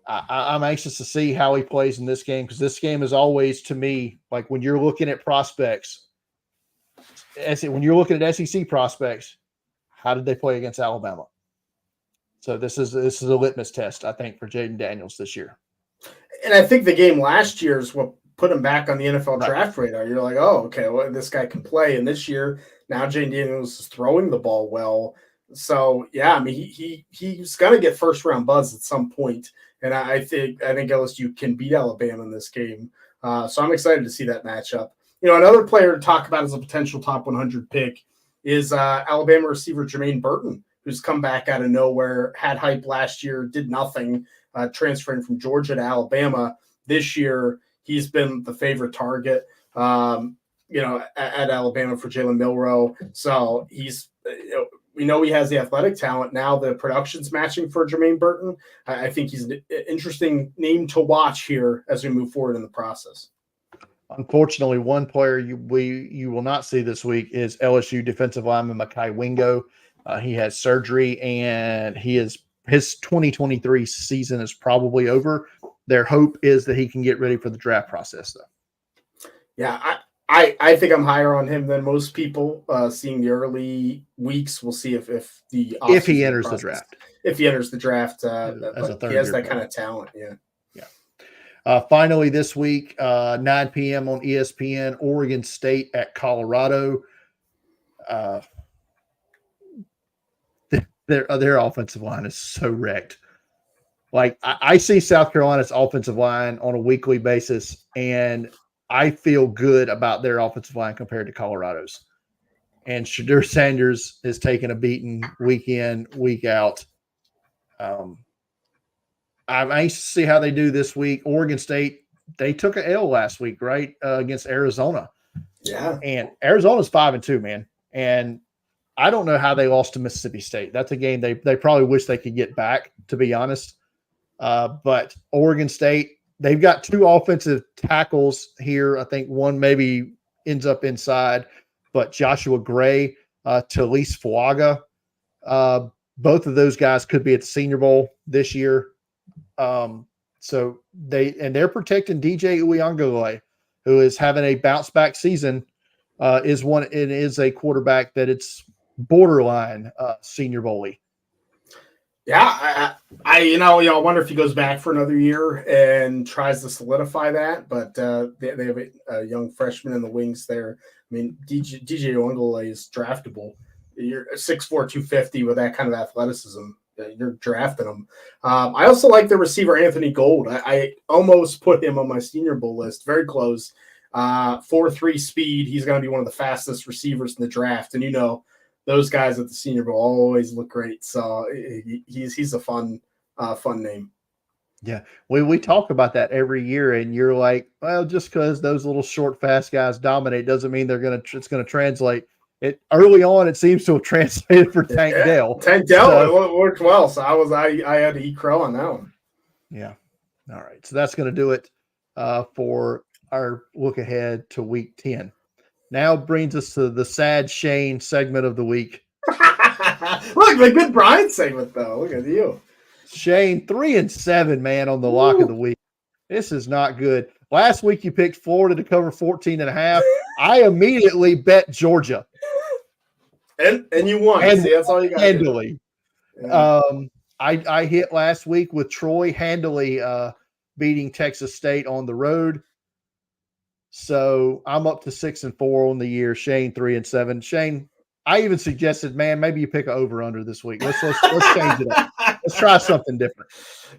Speaker 1: I'm anxious to see how he plays in this game, because this game is always, to me, like when you're looking at prospects, when you're looking at SEC prospects, how did they play against Alabama? So this is a litmus test, I think, for Jaden Daniels this year.
Speaker 2: And I think the game last year is what put him back on the NFL draft radar. You're like, oh, okay, well, this guy can play. And this year, now Jaden Daniels is throwing the ball well. So yeah, I mean, he's going to get first round buzz at some point. And I think LSU can beat Alabama in this game. So I'm excited to see that matchup. You know, another player to talk about as a potential top 100 pick is Alabama receiver Jermaine Burton, who's come back out of nowhere, had hype last year, did nothing, transferring from Georgia to Alabama. This year, he's been the favorite target, at Alabama for Jalen Milroe. So we know he has the athletic talent. Now the production's matching for Jermaine Burton. I think he's an interesting name to watch here as we move forward in the process. Unfortunately,
Speaker 1: one player you will not see this week is LSU defensive lineman Mekhi Wingo. He has surgery, and his 2023 season is probably over. Their hope is that he can get ready for the draft process, though.
Speaker 2: Yeah, I think I'm higher on him than most people. Seeing the early weeks, we'll see if
Speaker 1: he enters the draft.
Speaker 2: If he enters the draft, he has that kind of talent. Yeah.
Speaker 1: Finally, this week, 9 p.m. on ESPN, Oregon State at Colorado. Their offensive line is so wrecked. Like, I see South Carolina's offensive line on a weekly basis, and I feel good about their offensive line compared to Colorado's. And Shadur Sanders is taking a beating week in, week out. I'm anxious to see how they do this week. Oregon State, they took an L last week, right, against Arizona.
Speaker 2: Yeah.
Speaker 1: And Arizona's 5-2, man. And I don't know how they lost to Mississippi State. That's a game they probably wish they could get back, to be honest. But Oregon State, they've got 2 offensive tackles here. I think one maybe ends up inside. But Joshua Gray, Talise Fuaga, both of those guys could be at the Senior Bowl this year. So they're protecting DJ Uiagalelei, who is having a bounce back season. It is a quarterback that it's borderline Senior Bowly.
Speaker 2: Yeah, I wonder if he goes back for another year and tries to solidify that. But they have a young freshman in the wings there. I mean, DJ Uiagalelei is draftable. You're 6'4", 250 with that kind of athleticism. You're drafting him. I also like the receiver Anthony Gold. I almost put him on my Senior Bowl list. Very close. 4.3 speed. He's going to be one of the fastest receivers in the draft. And those guys at the Senior Bowl always look great. So he's a fun name.
Speaker 1: Yeah, we talk about that every year, and you're like, well, just because those little short, fast guys dominate doesn't mean it's going to translate. It early on, it seems to have translated for Tank Dell.
Speaker 2: Tank Dell, it worked well. So I had to eat crow on that one.
Speaker 1: Yeah. All right. So that's going to do it for our look ahead to week 10. Now brings us to the sad Shane segment of the week.
Speaker 2: Look, the good Brian segment, though. Look at you.
Speaker 1: Shane, 3-7, man, on the lock of the week. This is not good. Last week you picked Florida to cover 14.5. I immediately bet Georgia.
Speaker 2: And you won. See, that's all you got.
Speaker 1: Handily. Yeah. I hit last week with Troy handily beating Texas State on the road. So I'm up to 6-4 on the year. Shane 3-7. Shane, I even suggested, man, maybe you pick an over/under this week. Let's change it up. Let's try something different.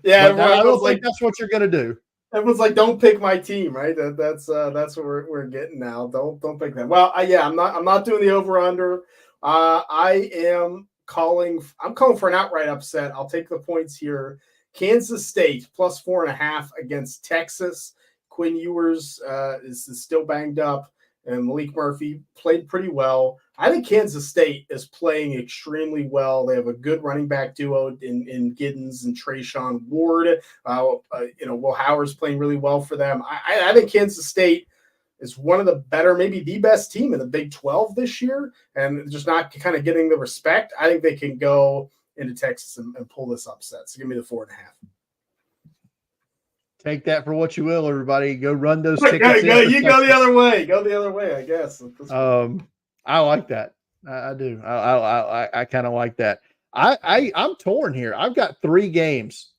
Speaker 2: Yeah,
Speaker 1: But I don't think that's what you're going to do.
Speaker 2: Everyone's like, "Don't pick my team," right? That's what we're getting now. Don't pick them. Well, yeah, I'm not doing the over under. I'm calling for an outright upset. I'll take the points here. Kansas State plus 4.5 against Texas. Quinn Ewers is still banged up, and Malik Murphy played pretty well. I think Kansas State is playing extremely well. They have a good running back duo in Giddens and Trayshawn Ward. Will Howard's playing really well for them. I think Kansas State is one of the better, maybe the best team in the Big 12 this year, and just not kind of getting the respect. I think they can go into Texas and pull this upset. So give me the 4.5.
Speaker 1: Take that for what you will, everybody. Go run those
Speaker 2: tickets.
Speaker 1: You
Speaker 2: go the other way. Go the other way, I guess.
Speaker 1: I like that. I do. I kind of like that. I'm torn here. I've got 3 games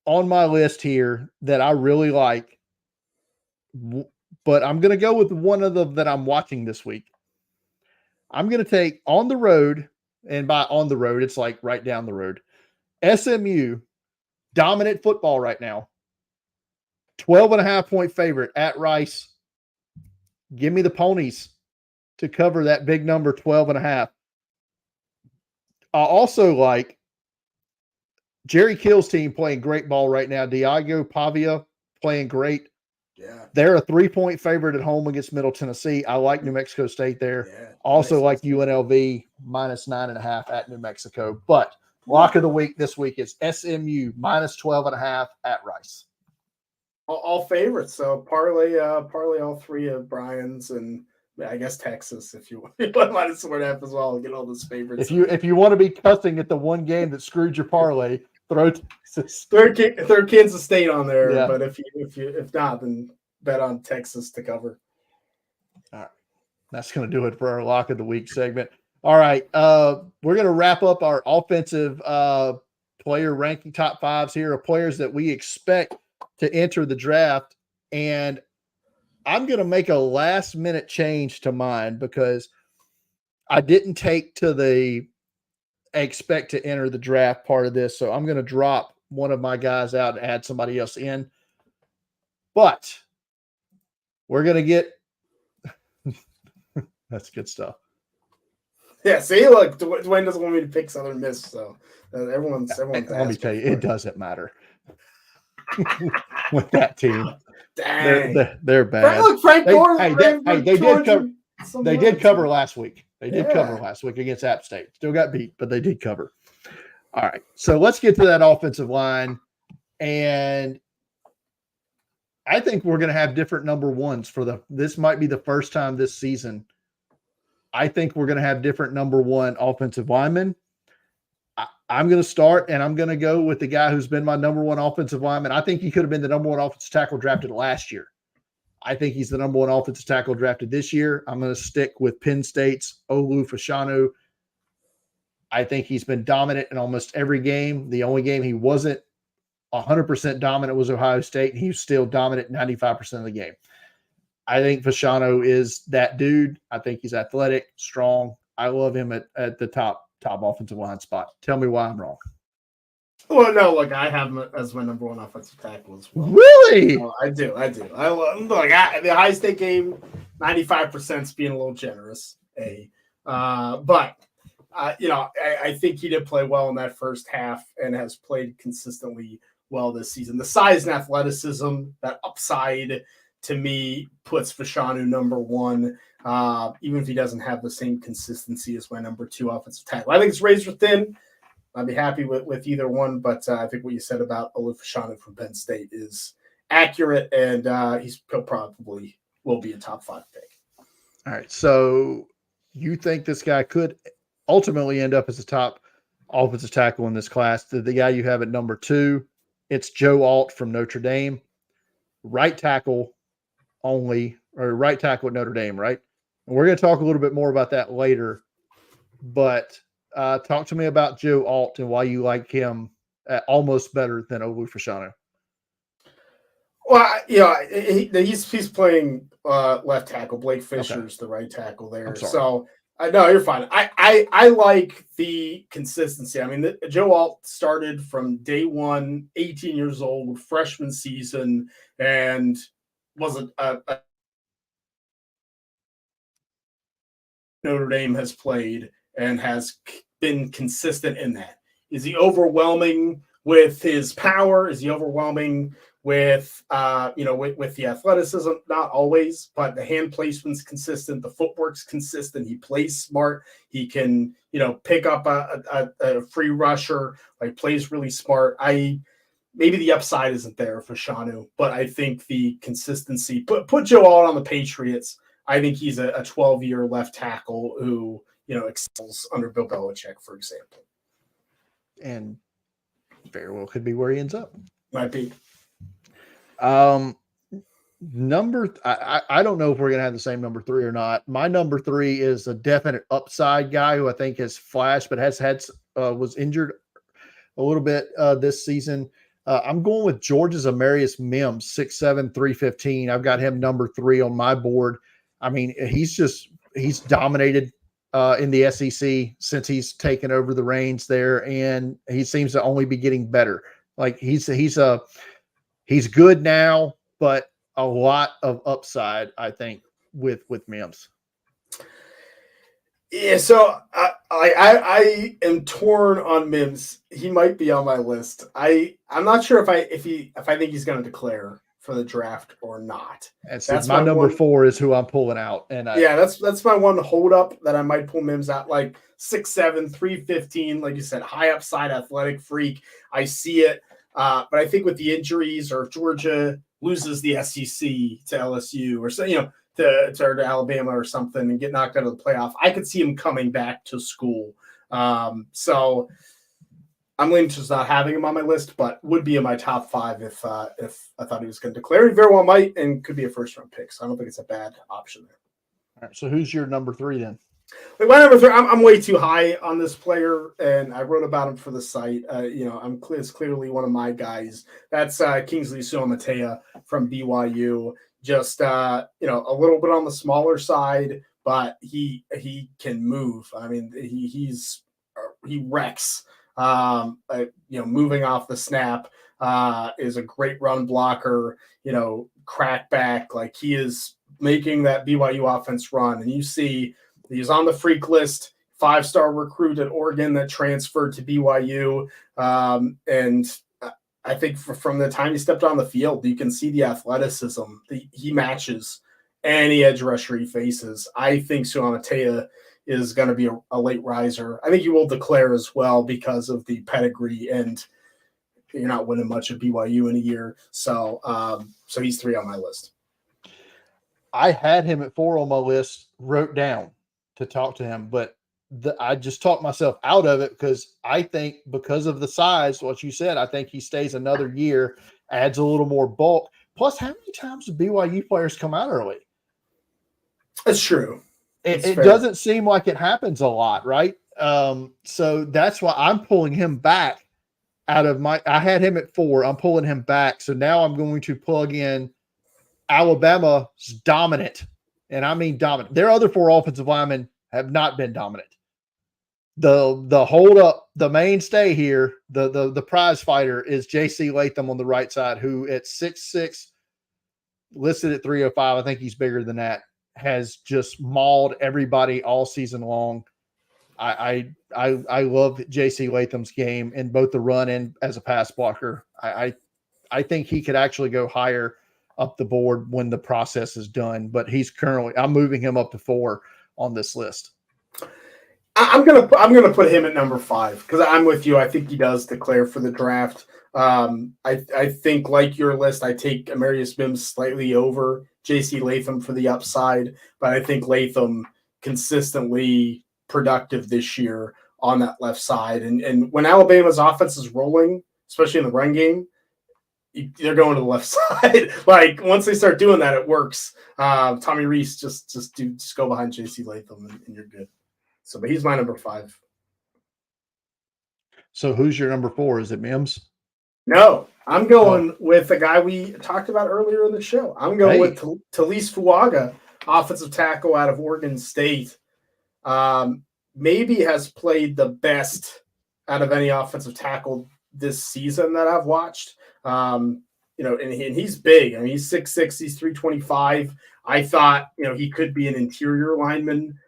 Speaker 1: on my list here that I really like, but I'm going to go with one of them that I'm watching this week. I'm going to take on the road, and by on the road, it's like right down the road. SMU, dominant football right now. 12.5-point favorite at Rice. Give me the Ponies to cover that big number, 12.5. I also like Jerry Kill's team playing great ball right now. Diego Pavia playing great.
Speaker 2: Yeah.
Speaker 1: They're a 3-point favorite at home against Middle Tennessee. I like New Mexico State there.
Speaker 2: Yeah,
Speaker 1: also like UNLV minus 9.5 at New Mexico. But lock of the week this week is SMU minus 12.5 at Rice.
Speaker 2: All favorites. So parlay all 3 of Brian's, and I guess Texas if you want minus 4.5 as well. Get all those favorites.
Speaker 1: If you want to be cussing at the one game that screwed your parlay, throw
Speaker 2: Kansas State on there.
Speaker 1: Yeah.
Speaker 2: But if not, then bet on Texas to cover.
Speaker 1: All right, that's going to do it for our lock of the week segment. All right, we're going to wrap up our offensive player ranking top 5s here of players that we expect to enter the draft, and I'm going to make a last minute change to mine because I didn't take to the expect to enter the draft part of this. So I'm going to drop one of my guys out and add somebody else in. But we're going to get that's good stuff.
Speaker 2: Yeah, see, look, Dwayne doesn't want me to pick Southern Miss, so everyone's
Speaker 1: let me tell you, it doesn't matter. With that team, they're bad.
Speaker 2: Frank Gore.
Speaker 1: They did cover last week. They did cover last week against App State. Still got beat, but they did cover. All right, so let's get to that offensive line, and I think we're going to have different number ones this might be the first time this season. I think we're going to have different number 1 offensive linemen. I'm going to start, and I'm going to go with the guy who's been my number 1 offensive lineman. I think he could have been the number 1 offensive tackle drafted last year. I think he's the number 1 offensive tackle drafted this year. I'm going to stick with Penn State's Olu Fashanu. I think he's been dominant in almost every game. The only game he wasn't 100% dominant was Ohio State, and he was still dominant 95% of the game. I think Fashanu is that dude. I think he's athletic, strong. I love him at the top offensive line spot. Tell me why I'm wrong.
Speaker 2: Well, no, look, I have him as my number 1 offensive tackle as well.
Speaker 1: Really?
Speaker 2: I do. I love the Ohio State game. 95% is being a little generous. But I think he did play well in that first half and has played consistently well this season. The size and athleticism, that upside, to me, puts Fashanu number 1, even if he doesn't have the same consistency as my number 2 offensive tackle. I think it's razor thin. I'd be happy with either one, but I think what you said about Olu Fashanu from Penn State is accurate, and he'll probably will be a top 5 pick.
Speaker 1: All right, so you think this guy could ultimately end up as a top offensive tackle in this class? The guy you have at number 2, it's Joe Alt from Notre Dame, right tackle only, or right tackle at Notre Dame, right? And we're going to talk a little bit more about that later, but talk to me about Joe Alt and why you like him almost better than Olu Fashanu.
Speaker 2: Well, he's playing left tackle. Blake Fisher's the right tackle there. So No, you're fine. I like the consistency. I mean, Joe Alt started from day one, 18 years old, freshman season, and was a Notre Dame has played and has been consistent in that. Is he overwhelming with his power? Is he overwhelming with with the athleticism? Not always, but the hand placement's consistent, the footwork's consistent. He plays smart. He can pick up a free rusher, like plays really smart. Maybe the upside isn't there for Shanu, but I think the consistency. Put Joe Alt on the Patriots. I think he's a 12-year left tackle who excels under Bill Belichick, for example.
Speaker 1: And very well could be where he ends up.
Speaker 2: Might be.
Speaker 1: I don't know if we're gonna have the same number 3 or not. My number 3 is a definite upside guy who I think has flashed, but was injured a little bit this season. I'm going with Georgia's Amarius Mims, 6'7", 315. I've got him number 3 on my board. I mean, he's dominated in the SEC since he's taken over the reins there, and he seems to only be getting better. Like he's good now, but a lot of upside, I think, with Mims.
Speaker 2: Yeah, so I am torn on Mims. He might be on my list. I'm not sure if I think he's going to declare for the draft or not.
Speaker 1: That's my number 4 is who I'm pulling out. And
Speaker 2: that's my one hold up that I might pull Mims out, like 6'7", 315, like you said, high upside athletic freak. I see it. But I think with the injuries, or if Georgia loses the SEC to LSU or so, to Alabama or something and get knocked out of the playoff, I could see him coming back to school. So I'm leaning towards not having him on my list, but would be in my top 5 if I thought he was going to declare. He very well might, and could be a first round pick. So I don't think it's a bad option there.
Speaker 1: All right, so who's your number 3 then?
Speaker 2: My number 3, I'm way too high on this player, and I wrote about him for the site. It's clearly one of my guys. That's Kingsley Suamataia from BYU. Just a little bit on the smaller side, but he can move. I mean, he wrecks. Moving off the snap, is a great run blocker. Crack back, like he is making that BYU offense run, and you see. He's on the freak list, 5-star recruit at Oregon that transferred to BYU. And I think from the time he stepped on the field, you can see the athleticism. He matches any edge rusher he faces. I think Suamataia is going to be a late riser. I think he will declare as well because of the pedigree, and you're not winning much at BYU in a year. So he's 3 on my list.
Speaker 1: I had him at 4 on my list, wrote down to talk to him, but I just talked myself out of it because I think because of the size, what you said, I think he stays another year, adds a little more bulk. Plus, how many times do BYU players come out early?
Speaker 2: That's true.
Speaker 1: It doesn't seem like it happens a lot, right? So that's why I'm pulling him back out of I had him at 4. I'm pulling him back. So now I'm going to plug in Alabama's dominant. And I mean dominant. Their other 4 offensive linemen have not been dominant. The hold up, the mainstay here, the prize fighter is J.C. Latham on the right side, who at 6'6", listed at 305, I think he's bigger than that, has just mauled everybody all season long. I love J.C. Latham's game in both the run and as a pass blocker. I think he could actually go higher up the board when the process is done, but I'm moving him up to 4 on this list.
Speaker 2: I'm gonna put him at number 5 because I'm with you. I think he does declare for the draft. I think, like your list, I take Amarius Mims slightly over J.C. Latham for the upside, but I think Latham consistently productive this year on that left side. And when Alabama's offense is rolling, especially in the run game, they're going to the left side. Like once they start doing that, it works. Tommy Rees just go behind J.C. Latham and you're good. So, but he's my number 5.
Speaker 1: So who's your number 4? Is it Mims?
Speaker 2: No, I'm going with a guy we talked about earlier in the show. I'm going with Talise Fuaga, offensive tackle out of Oregon State. maybe has played the best out of any offensive tackle this season that I've watched. And he's big. I mean, he's 6'6", he's 325. I thought, he could be an interior lineman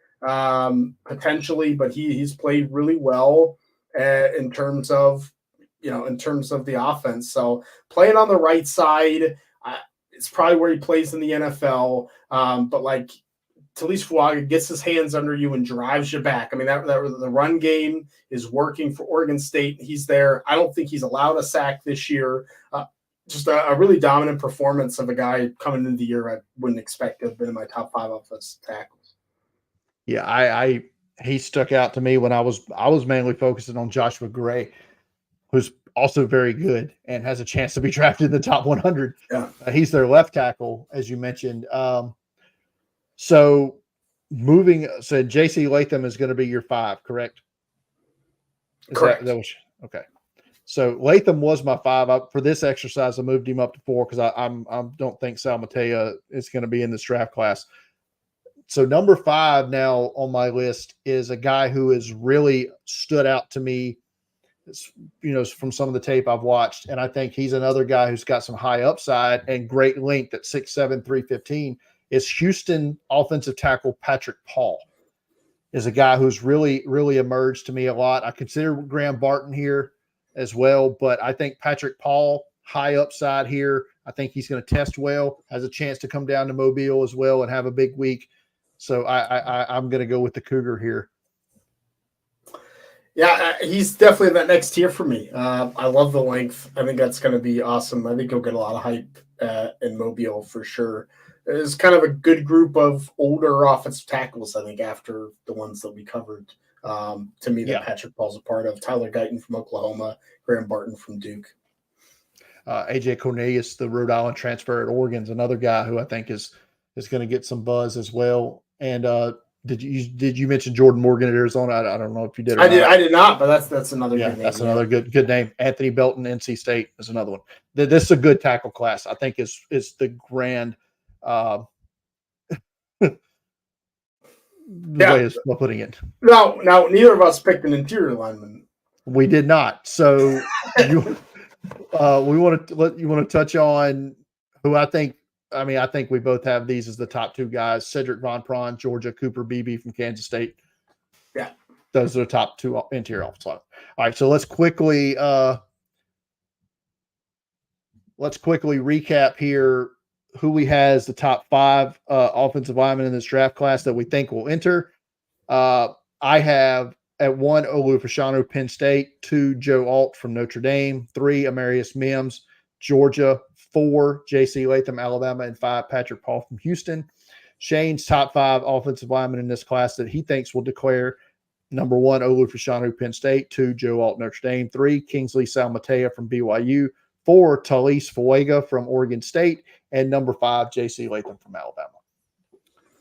Speaker 2: potentially, but he's played really well in terms of the offense. So playing on the right side, it's probably where he plays in the NFL. But like Talise Fuaga gets his hands under you and drives you back. I mean, that the run game is working for Oregon State. He's there. I don't think he's allowed a sack this year. Just a really dominant performance of a guy coming into the year I wouldn't expect to have been in my top 5 offensive tackles.
Speaker 1: Yeah, he stuck out to me when I was mainly focusing on Joshua Gray, who's also very good and has a chance to be drafted in the top 100.
Speaker 2: Yeah.
Speaker 1: He's their left tackle, as you mentioned. So J.C. Latham is going to be your 5, correct?
Speaker 2: Correct.
Speaker 1: Okay. So Latham was my 5. For this exercise, I moved him up to 4 because I don't think Sal Matea is going to be in this draft class. So number 5 now on my list is a guy who has really stood out to me, from some of the tape I've watched. And I think he's another guy who's got some high upside and great length at 6'7", 315, is Houston offensive tackle Patrick Paul. Is a guy who's really, really emerged to me a lot. I consider Graham Barton here as well, but I think Patrick Paul, high upside here. I think he's going to test well, has a chance to come down to Mobile as well and have a big week. So I'm going to go with the Cougar here.
Speaker 2: Yeah, he's definitely in that next tier for me. I love the length. I think that's going to be awesome. I think he'll get a lot of hype in Mobile for sure. It's kind of a good group of older offensive tackles, I think, after the ones that we covered. To me, that Patrick Paul's a part of. Tyler Guyton from Oklahoma, Graham Barton from Duke.
Speaker 1: AJ Cornelius, the Rhode Island transfer at Oregon, is another guy who I think is going to get some buzz as well. And did you mention Jordan Morgan at Arizona? I don't know if you did.
Speaker 2: I did not, but that's another good name.
Speaker 1: That's another good name. Anthony Belton, NC State, is another one. This is a good tackle class. I think is the grand way of putting it.
Speaker 2: Now, neither of us picked an interior lineman.
Speaker 1: We did not. So you want to touch on who I think. I mean, I think we both have these as the top 2 guys: Cedric Von Prawn, Georgia; Cooper Beebe from Kansas State.
Speaker 2: Yeah,
Speaker 1: those are the top 2 interior offensive line. All right, so let's quickly recap here who we has the top 5 offensive linemen in this draft class that we think will enter. I have at 1 Olu Fashanu, Penn State; 2 Joe Alt from Notre Dame; 3 Amarius Mims, Georgia; 4 J.C. Latham, Alabama; and 5 Patrick Paul from Houston. Shane's top 5 offensive linemen in this class that he thinks will declare: number 1 Olu Fashanu, Penn State; 2 Joe Alt, Notre Dame; 3 Kingsley Salmatea from BYU; 4 Talise Fuaga from Oregon State; and number 5 J.C. Latham from Alabama.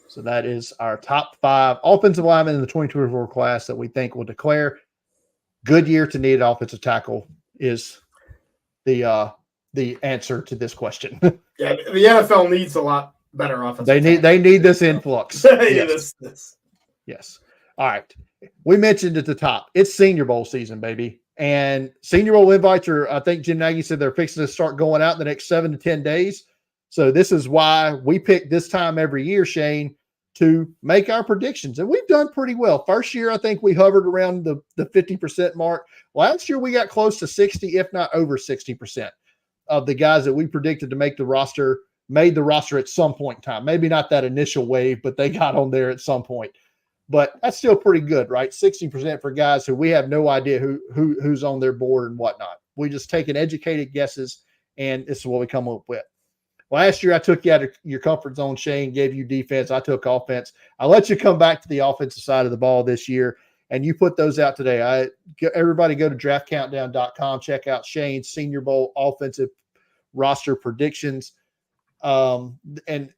Speaker 1: So that is our top 5 offensive linemen in the 2024 class that we think will declare. Good year to need an offensive tackle is the answer to this question.
Speaker 2: Yeah, the NFL needs a lot better offensive.
Speaker 1: They need this influx.
Speaker 2: Yes.
Speaker 1: Yes. All right. We mentioned at the top, it's Senior Bowl season, baby. And Senior Bowl invites are, I think Jim Nagy said they're fixing to start going out in the next 7 to 10 days. So this is why we pick this time every year, Shane, to make our predictions. And we've done pretty well. First year, I think we hovered around the 50% mark. Last year, we got close to 60, if not over 60% of the guys that we predicted to make the roster made the roster at some point in time. Maybe not that initial wave, but they got on there at some point. But that's still pretty good, right? 60% for guys who we have no idea who's on their board and whatnot. We just take an educated guesses, and this is what we come up with. Last year, I took you out of your comfort zone, Shane, gave you defense. I took offense. I let you come back to the offensive side of the ball this year, and you put those out today. Everybody go to draftcountdown.com, check out Shane's Senior Bowl offensive roster predictions. And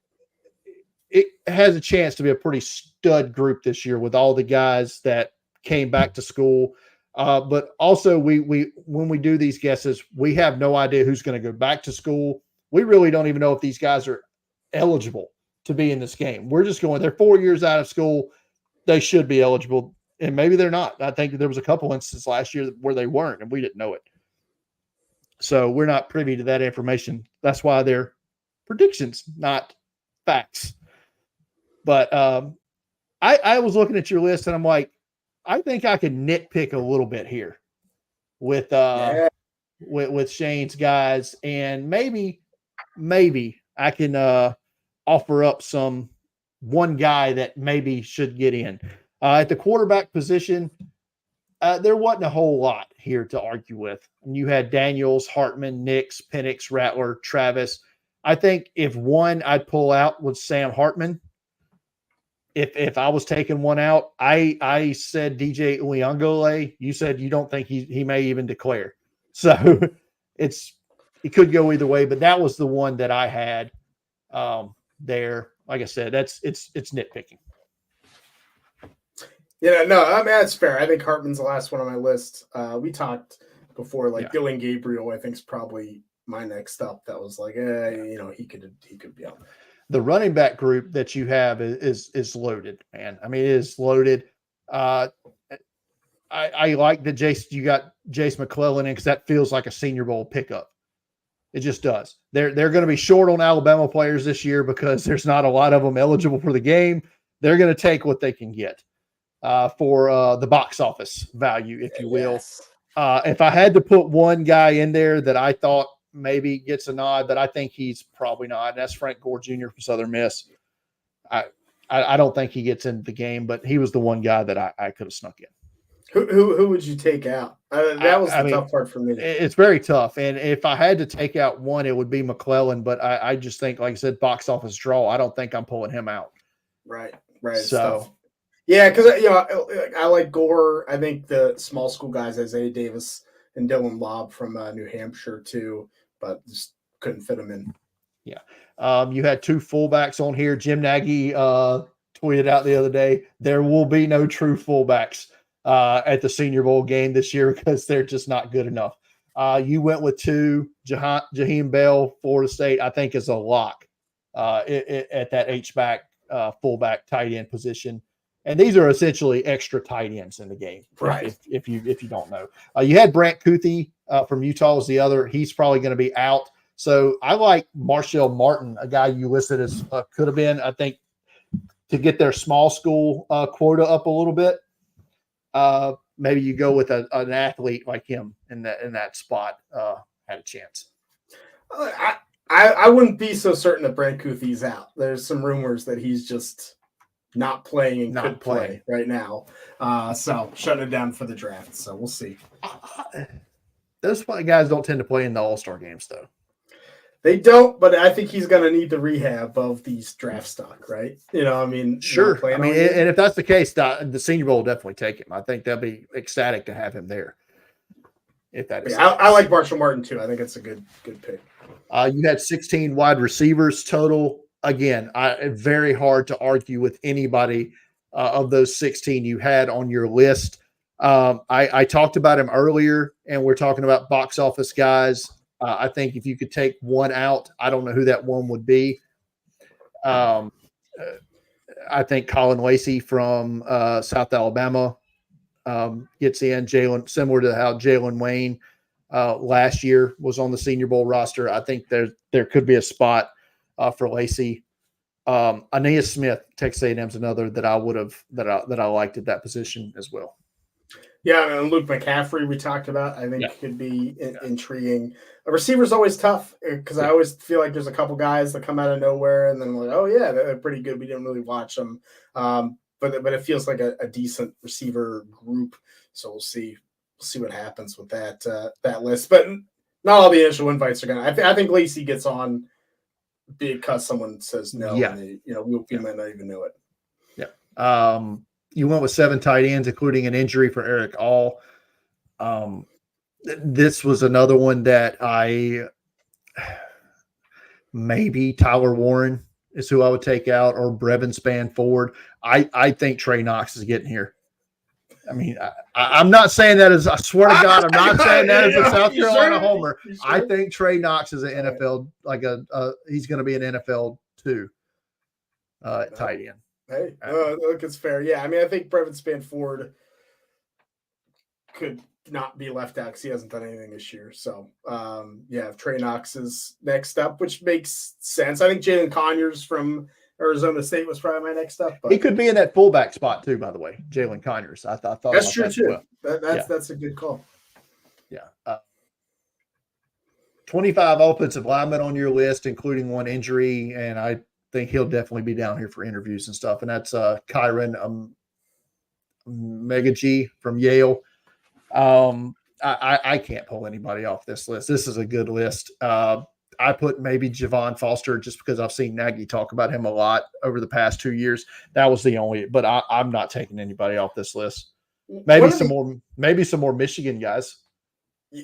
Speaker 1: it has a chance to be a pretty stud group this year with all the guys that came back to school. But also, we when we do these guesses, we have no idea who's going to go back to school. We really don't even know if these guys are eligible to be in this game. We're just going, they're 4 years out of school. they should be eligible, and maybe they're not. I think there was a couple instances last year where they weren't, and we didn't know it. So we're not privy to that information. That's why they're predictions, not facts. But I was looking at your list, and I'm like, I think I could nitpick a little bit here with with Shane's guys, and maybe I can offer up one guy that maybe should get in at the quarterback position. There wasn't a whole lot here to argue with. And you had Daniels, Hartman, Nix, Penix, Rattler, Travis. I think if one I'd pull out was Sam Hartman. If I was taking one out, I said DJ Uyangole. You said you don't think he may even declare. So it could go either way, but that was the one that I had there. Like I said, it's nitpicking.
Speaker 2: Yeah, no, I mean that's fair. I think Hartman's the last one on my list. We talked before, like Dylan Gabriel, I think is probably my next up. That was like, he could be on there.
Speaker 1: The running back group that you have is loaded, man. I mean, it is loaded. I like that you got Jace McClellan in because that feels like a Senior Bowl pickup. It just does. They're going to be short on Alabama players this year because there's not a lot of them eligible for the game. They're going to take what they can get for the box office value, if you will.
Speaker 2: Yes.
Speaker 1: If I had to put one guy in there that I thought maybe gets a nod, but I think he's probably not, and that's Frank Gore Jr. from Southern Miss. I don't think he gets into the game, but he was the one guy that I could have snuck in.
Speaker 2: Who would you take out? That was the tough part for me.
Speaker 1: It's very tough. And if I had to take out one, it would be McClellan. But I just think, like I said, box office draw. I don't think I'm pulling him out.
Speaker 2: Right.
Speaker 1: So,
Speaker 2: yeah, because I like Gore. I think the small school guys, Isaiah Davis and Dylan Lobb from New Hampshire too, but just couldn't fit them in.
Speaker 1: Yeah. You had two fullbacks on here. Jim Nagy tweeted out the other day, there will be no true fullbacks at the Senior Bowl game this year because they're just not good enough. You went with two. Jaheim Bell, Florida State, I think is a lock at that H-back, fullback, tight end position. And these are essentially extra tight ends in the game,
Speaker 2: right?
Speaker 1: If you don't know, you had Brant Kuthi from Utah as the other. He's probably going to be out. So I like Marshall Martin, a guy you listed as could have been. I think to get their small school quota up a little bit, maybe you go with an athlete like him in that spot. Had a chance.
Speaker 2: I wouldn't be so certain that Brant Kuthi's out. There's some rumors that he's just not playing and could play right now. So shutting it down for the draft. So we'll see.
Speaker 1: Those guys don't tend to play in the All-Star games, though.
Speaker 2: They don't, but I think he's going to need the rehab of these draft stock, right?
Speaker 1: Sure. I mean, and if that's the case, the Senior Bowl will definitely take him. I think they'll be ecstatic to have him there. If that is,
Speaker 2: I like Marshall Martin too. I think it's a good pick.
Speaker 1: You had 16 wide receivers total. Again, very hard to argue with anybody of those 16 you had on your list. I talked about him earlier, and we're talking about box office guys. I think if you could take one out, I don't know who that one would be. I think Colin Lacey from South Alabama gets in. Similar to how Jalen Wayne last year was on the Senior Bowl roster. I think there could be a spot for Lacey. Aeneas Smith, Texas A&M's another that I liked at that position as well.
Speaker 2: Yeah, and Luke McCaffrey we talked about, I think could be intriguing. A receiver's always tough because I always feel like there's a couple guys that come out of nowhere and then like, oh yeah, they're pretty good. We didn't really watch them, but it feels like a decent receiver group. So we'll see what happens with that list. But not all the initial invites are gonna. I think Lacey gets on because someone says no.
Speaker 1: Yeah,
Speaker 2: and we might not even know it.
Speaker 1: Yeah. You went with 7 tight ends, including an injury for Eric All. This was another one that maybe Tyler Warren is who I would take out, or Brevin Span Ford. I think Trey Knox is getting here. I mean, I'm not saying that I swear to God, I'm not saying that as a South Carolina homer. Sure? I think Trey Knox is an NFL, he's going to be an NFL 2 tight end.
Speaker 2: Hey, look, it's fair. Yeah, I mean, I think Brevin Spanford could not be left out because he hasn't done anything this year. So, if Trey Knox is next up, which makes sense. I think Jalen Conyers from Arizona State was probably my next up. But
Speaker 1: he could be in that fullback spot too, by the way. Jalen Conyers. I thought
Speaker 2: that's true
Speaker 1: that
Speaker 2: too.
Speaker 1: Well.
Speaker 2: That's a good call.
Speaker 1: Yeah. 25 offensive linemen on your list, including one injury, and I think he'll definitely be down here for interviews and stuff. And that's Kyron Mega G from Yale. I can't pull anybody off this list. This is a good list. I put maybe Javon Foster just because I've seen Nagy talk about him a lot over the past 2 years. That was the only, but I'm not taking anybody off this list. Maybe some more Michigan guys.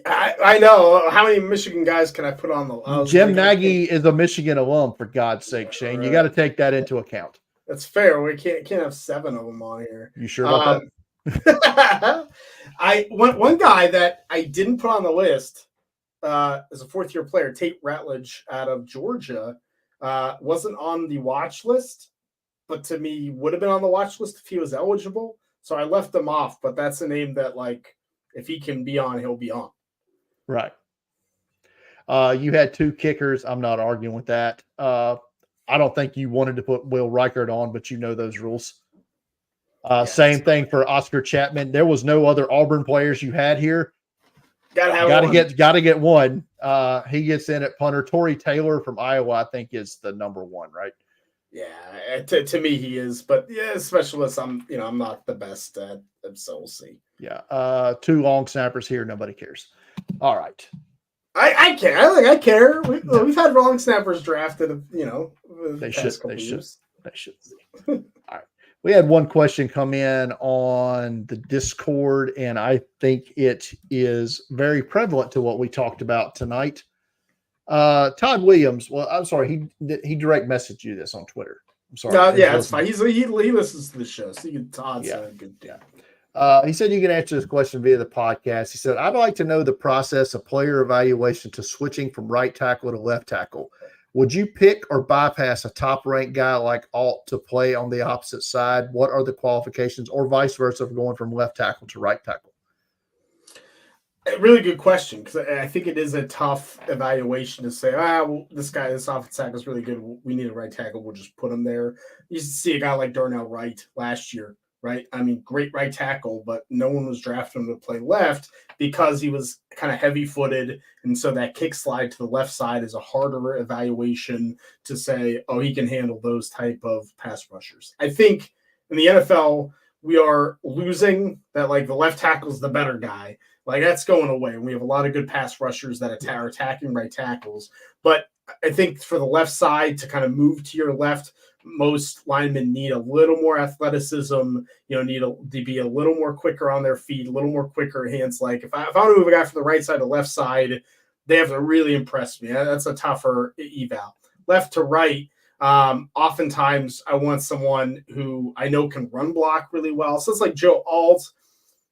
Speaker 2: I know. How many Michigan guys can I put on the
Speaker 1: Jim Nagy is a Michigan alum, for God's sake, Shane. You got to take that into account.
Speaker 2: That's fair. We can't have 7 of them on here.
Speaker 1: You sure about that?
Speaker 2: One guy that I didn't put on the list is a 4th-year player, Tate Ratledge out of Georgia. Wasn't on the watch list, but to me would have been on the watch list if he was eligible. So I left him off, but that's a name that, like, if he can be on, he'll be on.
Speaker 1: Right. You had 2 kickers. I'm not arguing with that. I don't think you wanted to put Will Reichert on, but you know those rules. Same thing for Oscar Chapman. There was no other Auburn players you had here. Gotta get one. He gets in at punter. Torrey Taylor from Iowa, I think, is the number 1, right?
Speaker 2: Yeah, to me he is, but specialist. I'm not the best at, so we'll see.
Speaker 1: Yeah, 2 long snappers here. Nobody cares. All right.
Speaker 2: I care. I think I care. We've had long snappers drafted.
Speaker 1: They should. All right. We had one question come in on the Discord, and I think it is very prevalent to what we talked about tonight. Todd Williams. Well, I'm sorry. He direct messaged you this on Twitter. I'm sorry.
Speaker 2: It's fine. He listens to the show, so Todd's a good dude.
Speaker 1: He said you can answer this question via the podcast. He said, I'd like to know the process of player evaluation to switching from right tackle to left tackle. Would you pick or bypass a top-ranked guy like Alt to play on the opposite side? What are the qualifications, or vice versa, of going from left tackle to right tackle?
Speaker 2: A really good question, because I think it is a tough evaluation to say, this offensive tackle is really good. We need a right tackle. We'll just put him there. You see a guy like Darnell Wright last year, right? I mean, great right tackle, but no one was drafting him to play left because he was kind of heavy-footed, and so that kick slide to the left side is a harder evaluation to say, he can handle those type of pass rushers. I think in the NFL, we are losing that, like, the left tackle is the better guy. Like, that's going away, and we have a lot of good pass rushers that are attacking right tackles. But I think for the left side to kind of move to your left, most linemen need a little more athleticism, need to be a little more quicker on their feet, a little more quicker hands. Like if I want to move a guy from the right side to the left side, they have to really impress me. That's a tougher eval. Left to right, oftentimes I want someone who I know can run block really well. So it's like Joe Alt.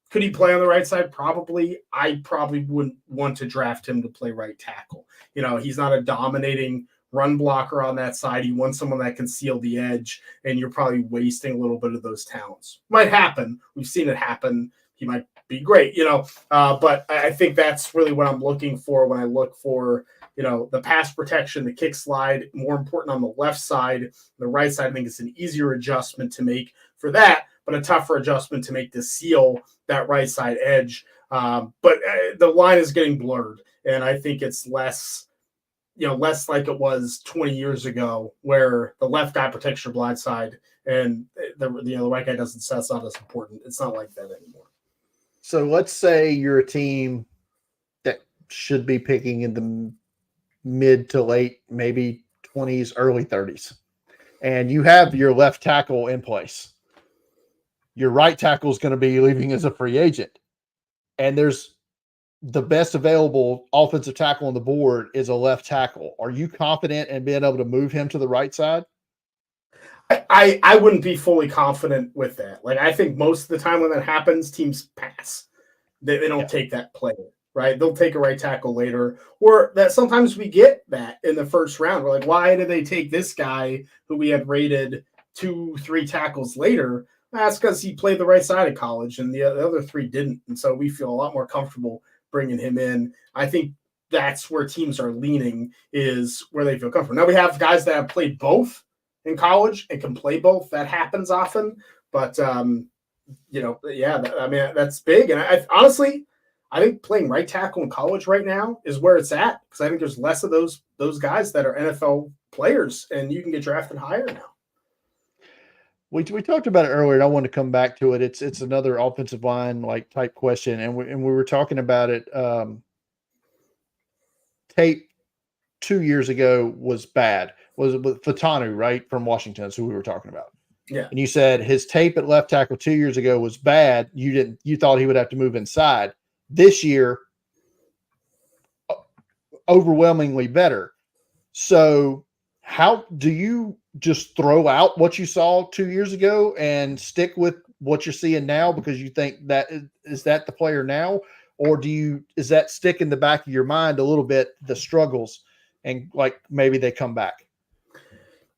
Speaker 2: Could he play on the right side? Probably. I probably wouldn't want to draft him to play right tackle. He's not a dominating run blocker on that side. You want someone that can seal the edge, and you're probably wasting a little bit of those talents. Might happen. We've seen it happen. He might be great, but I think that's really what I'm looking for when I look for, the pass protection, the kick slide, more important on the left side. The right side, I think it's an easier adjustment to make for that, but a tougher adjustment to make to seal that right side edge. But the line is getting blurred, and I think it's less like it was 20 years ago, where the left guy protects your blind side and the right guy doesn't. So that's not as important. It's not like that anymore.
Speaker 1: So let's say you're a team that should be picking in the mid to late, maybe 20s, early 30s, and you have your left tackle in place. Your right tackle is going to be leaving as a free agent, and there's the best available offensive tackle on the board is a left tackle. Are you confident in being able to move him to the right side?
Speaker 2: I wouldn't be fully confident with that. Like, I think most of the time when that happens, teams pass. They don't take that player, right? They'll take a right tackle later, or that sometimes we get that in the first round. We're like, why did they take this guy who we had rated 2-3 tackles later, that's because he played the right side of college and the other 3 didn't. And so we feel a lot more comfortable bringing him in. I think that's where teams are leaning, is where they feel comfortable. Now we have guys that have played both in college and can play both. That happens often, but that's big. And I honestly, I think playing right tackle in college right now is where it's at, because I think there's less of those guys that are NFL players, and you can get drafted higher now.
Speaker 1: We talked about it earlier, and I want to come back to it. It's another offensive line like type question, and we were talking about it. Tape 2 years ago was bad. Was it with Fatanu, right, from Washington? That's who we were talking about.
Speaker 2: Yeah.
Speaker 1: And you said his tape at left tackle 2 years ago was bad. You thought he would have to move inside. This year, overwhelmingly better. So how do you just throw out what you saw 2 years ago and stick with what you're seeing now because you think that is that the player now? Or is that stick in the back of your mind a little bit, the struggles, and like maybe they come back?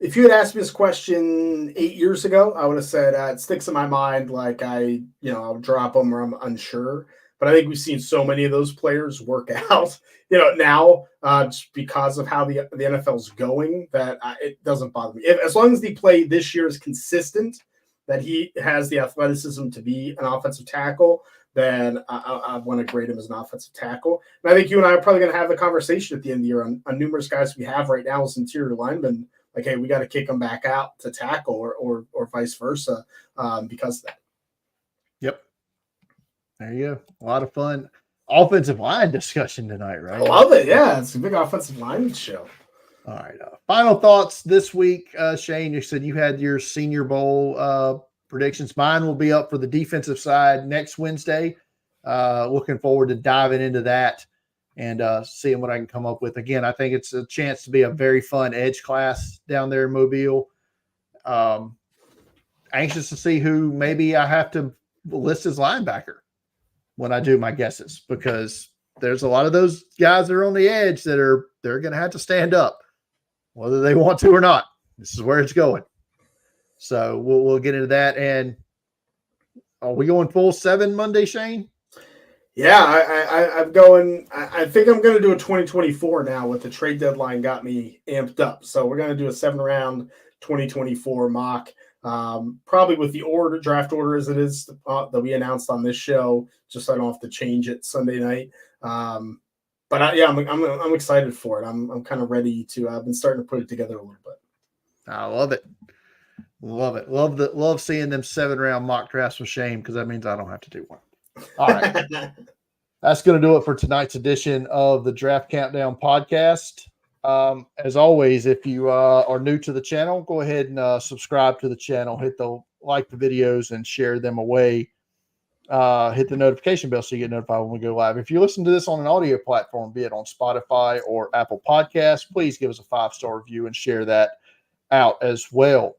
Speaker 2: If you had asked me this question 8 years ago, I would have said it sticks in my mind. Like I'll drop them or I'm unsure. But I think we've seen so many of those players work out, now just because of how the NFL's going, that it doesn't bother me. As long as the play this year is consistent, that he has the athleticism to be an offensive tackle, then I want to grade him as an offensive tackle. And I think you and I are probably going to have the conversation at the end of the year on numerous guys we have right now as interior linemen. Like, hey, we got to kick them back out to tackle or vice versa because of that.
Speaker 1: Yep. There you go. A lot of fun offensive line discussion tonight, right?
Speaker 2: I love it. Yeah, it's a big offensive line show.
Speaker 1: All right. Final thoughts this week, Shane. You said you had your Senior Bowl predictions. Mine will be up for the defensive side next Wednesday. Looking forward to diving into that and seeing what I can come up with. Again, I think it's a chance to be a very fun edge class down there in Mobile. Anxious to see who maybe I have to list as linebacker when I do my guesses, because there's a lot of those guys that are on the edge that they're going to have to stand up, whether they want to or not. This is where it's going. So we'll get into that. And are we going full 7 Monday, Shane?
Speaker 2: Yeah, I'm going. I think I'm going to do a 2024 now. With the trade deadline got me amped up, so we're going to do a 7-round 2024 mock. Probably with the draft order as it is that we announced on this show, just so I don't have to change it Sunday night. I'm excited for it. I'm kind of ready to. I've been starting to put it together a little bit.
Speaker 1: I love it. Love it. Love seeing them 7-round mock drafts with Shane, because that means I don't have to do one. All right. That's going to do it for tonight's edition of the Draft Countdown podcast. As always, if you are new to the channel, go ahead and subscribe to the channel, like the videos and share them away. Hit the notification bell so you get notified when we go live. If you listen to this on an audio platform, be it on Spotify or Apple Podcasts, please give us a 5-star review and share that out as well.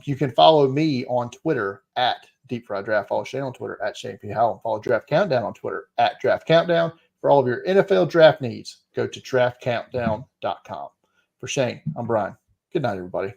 Speaker 1: You can follow me on Twitter at Deep Fried Draft. Follow Shane on Twitter at Shane P. Howell. Follow Draft Countdown on Twitter at Draft Countdown. For all of your NFL draft needs, go to draftcountdown.com. For Shane, I'm Brian. Good night, everybody.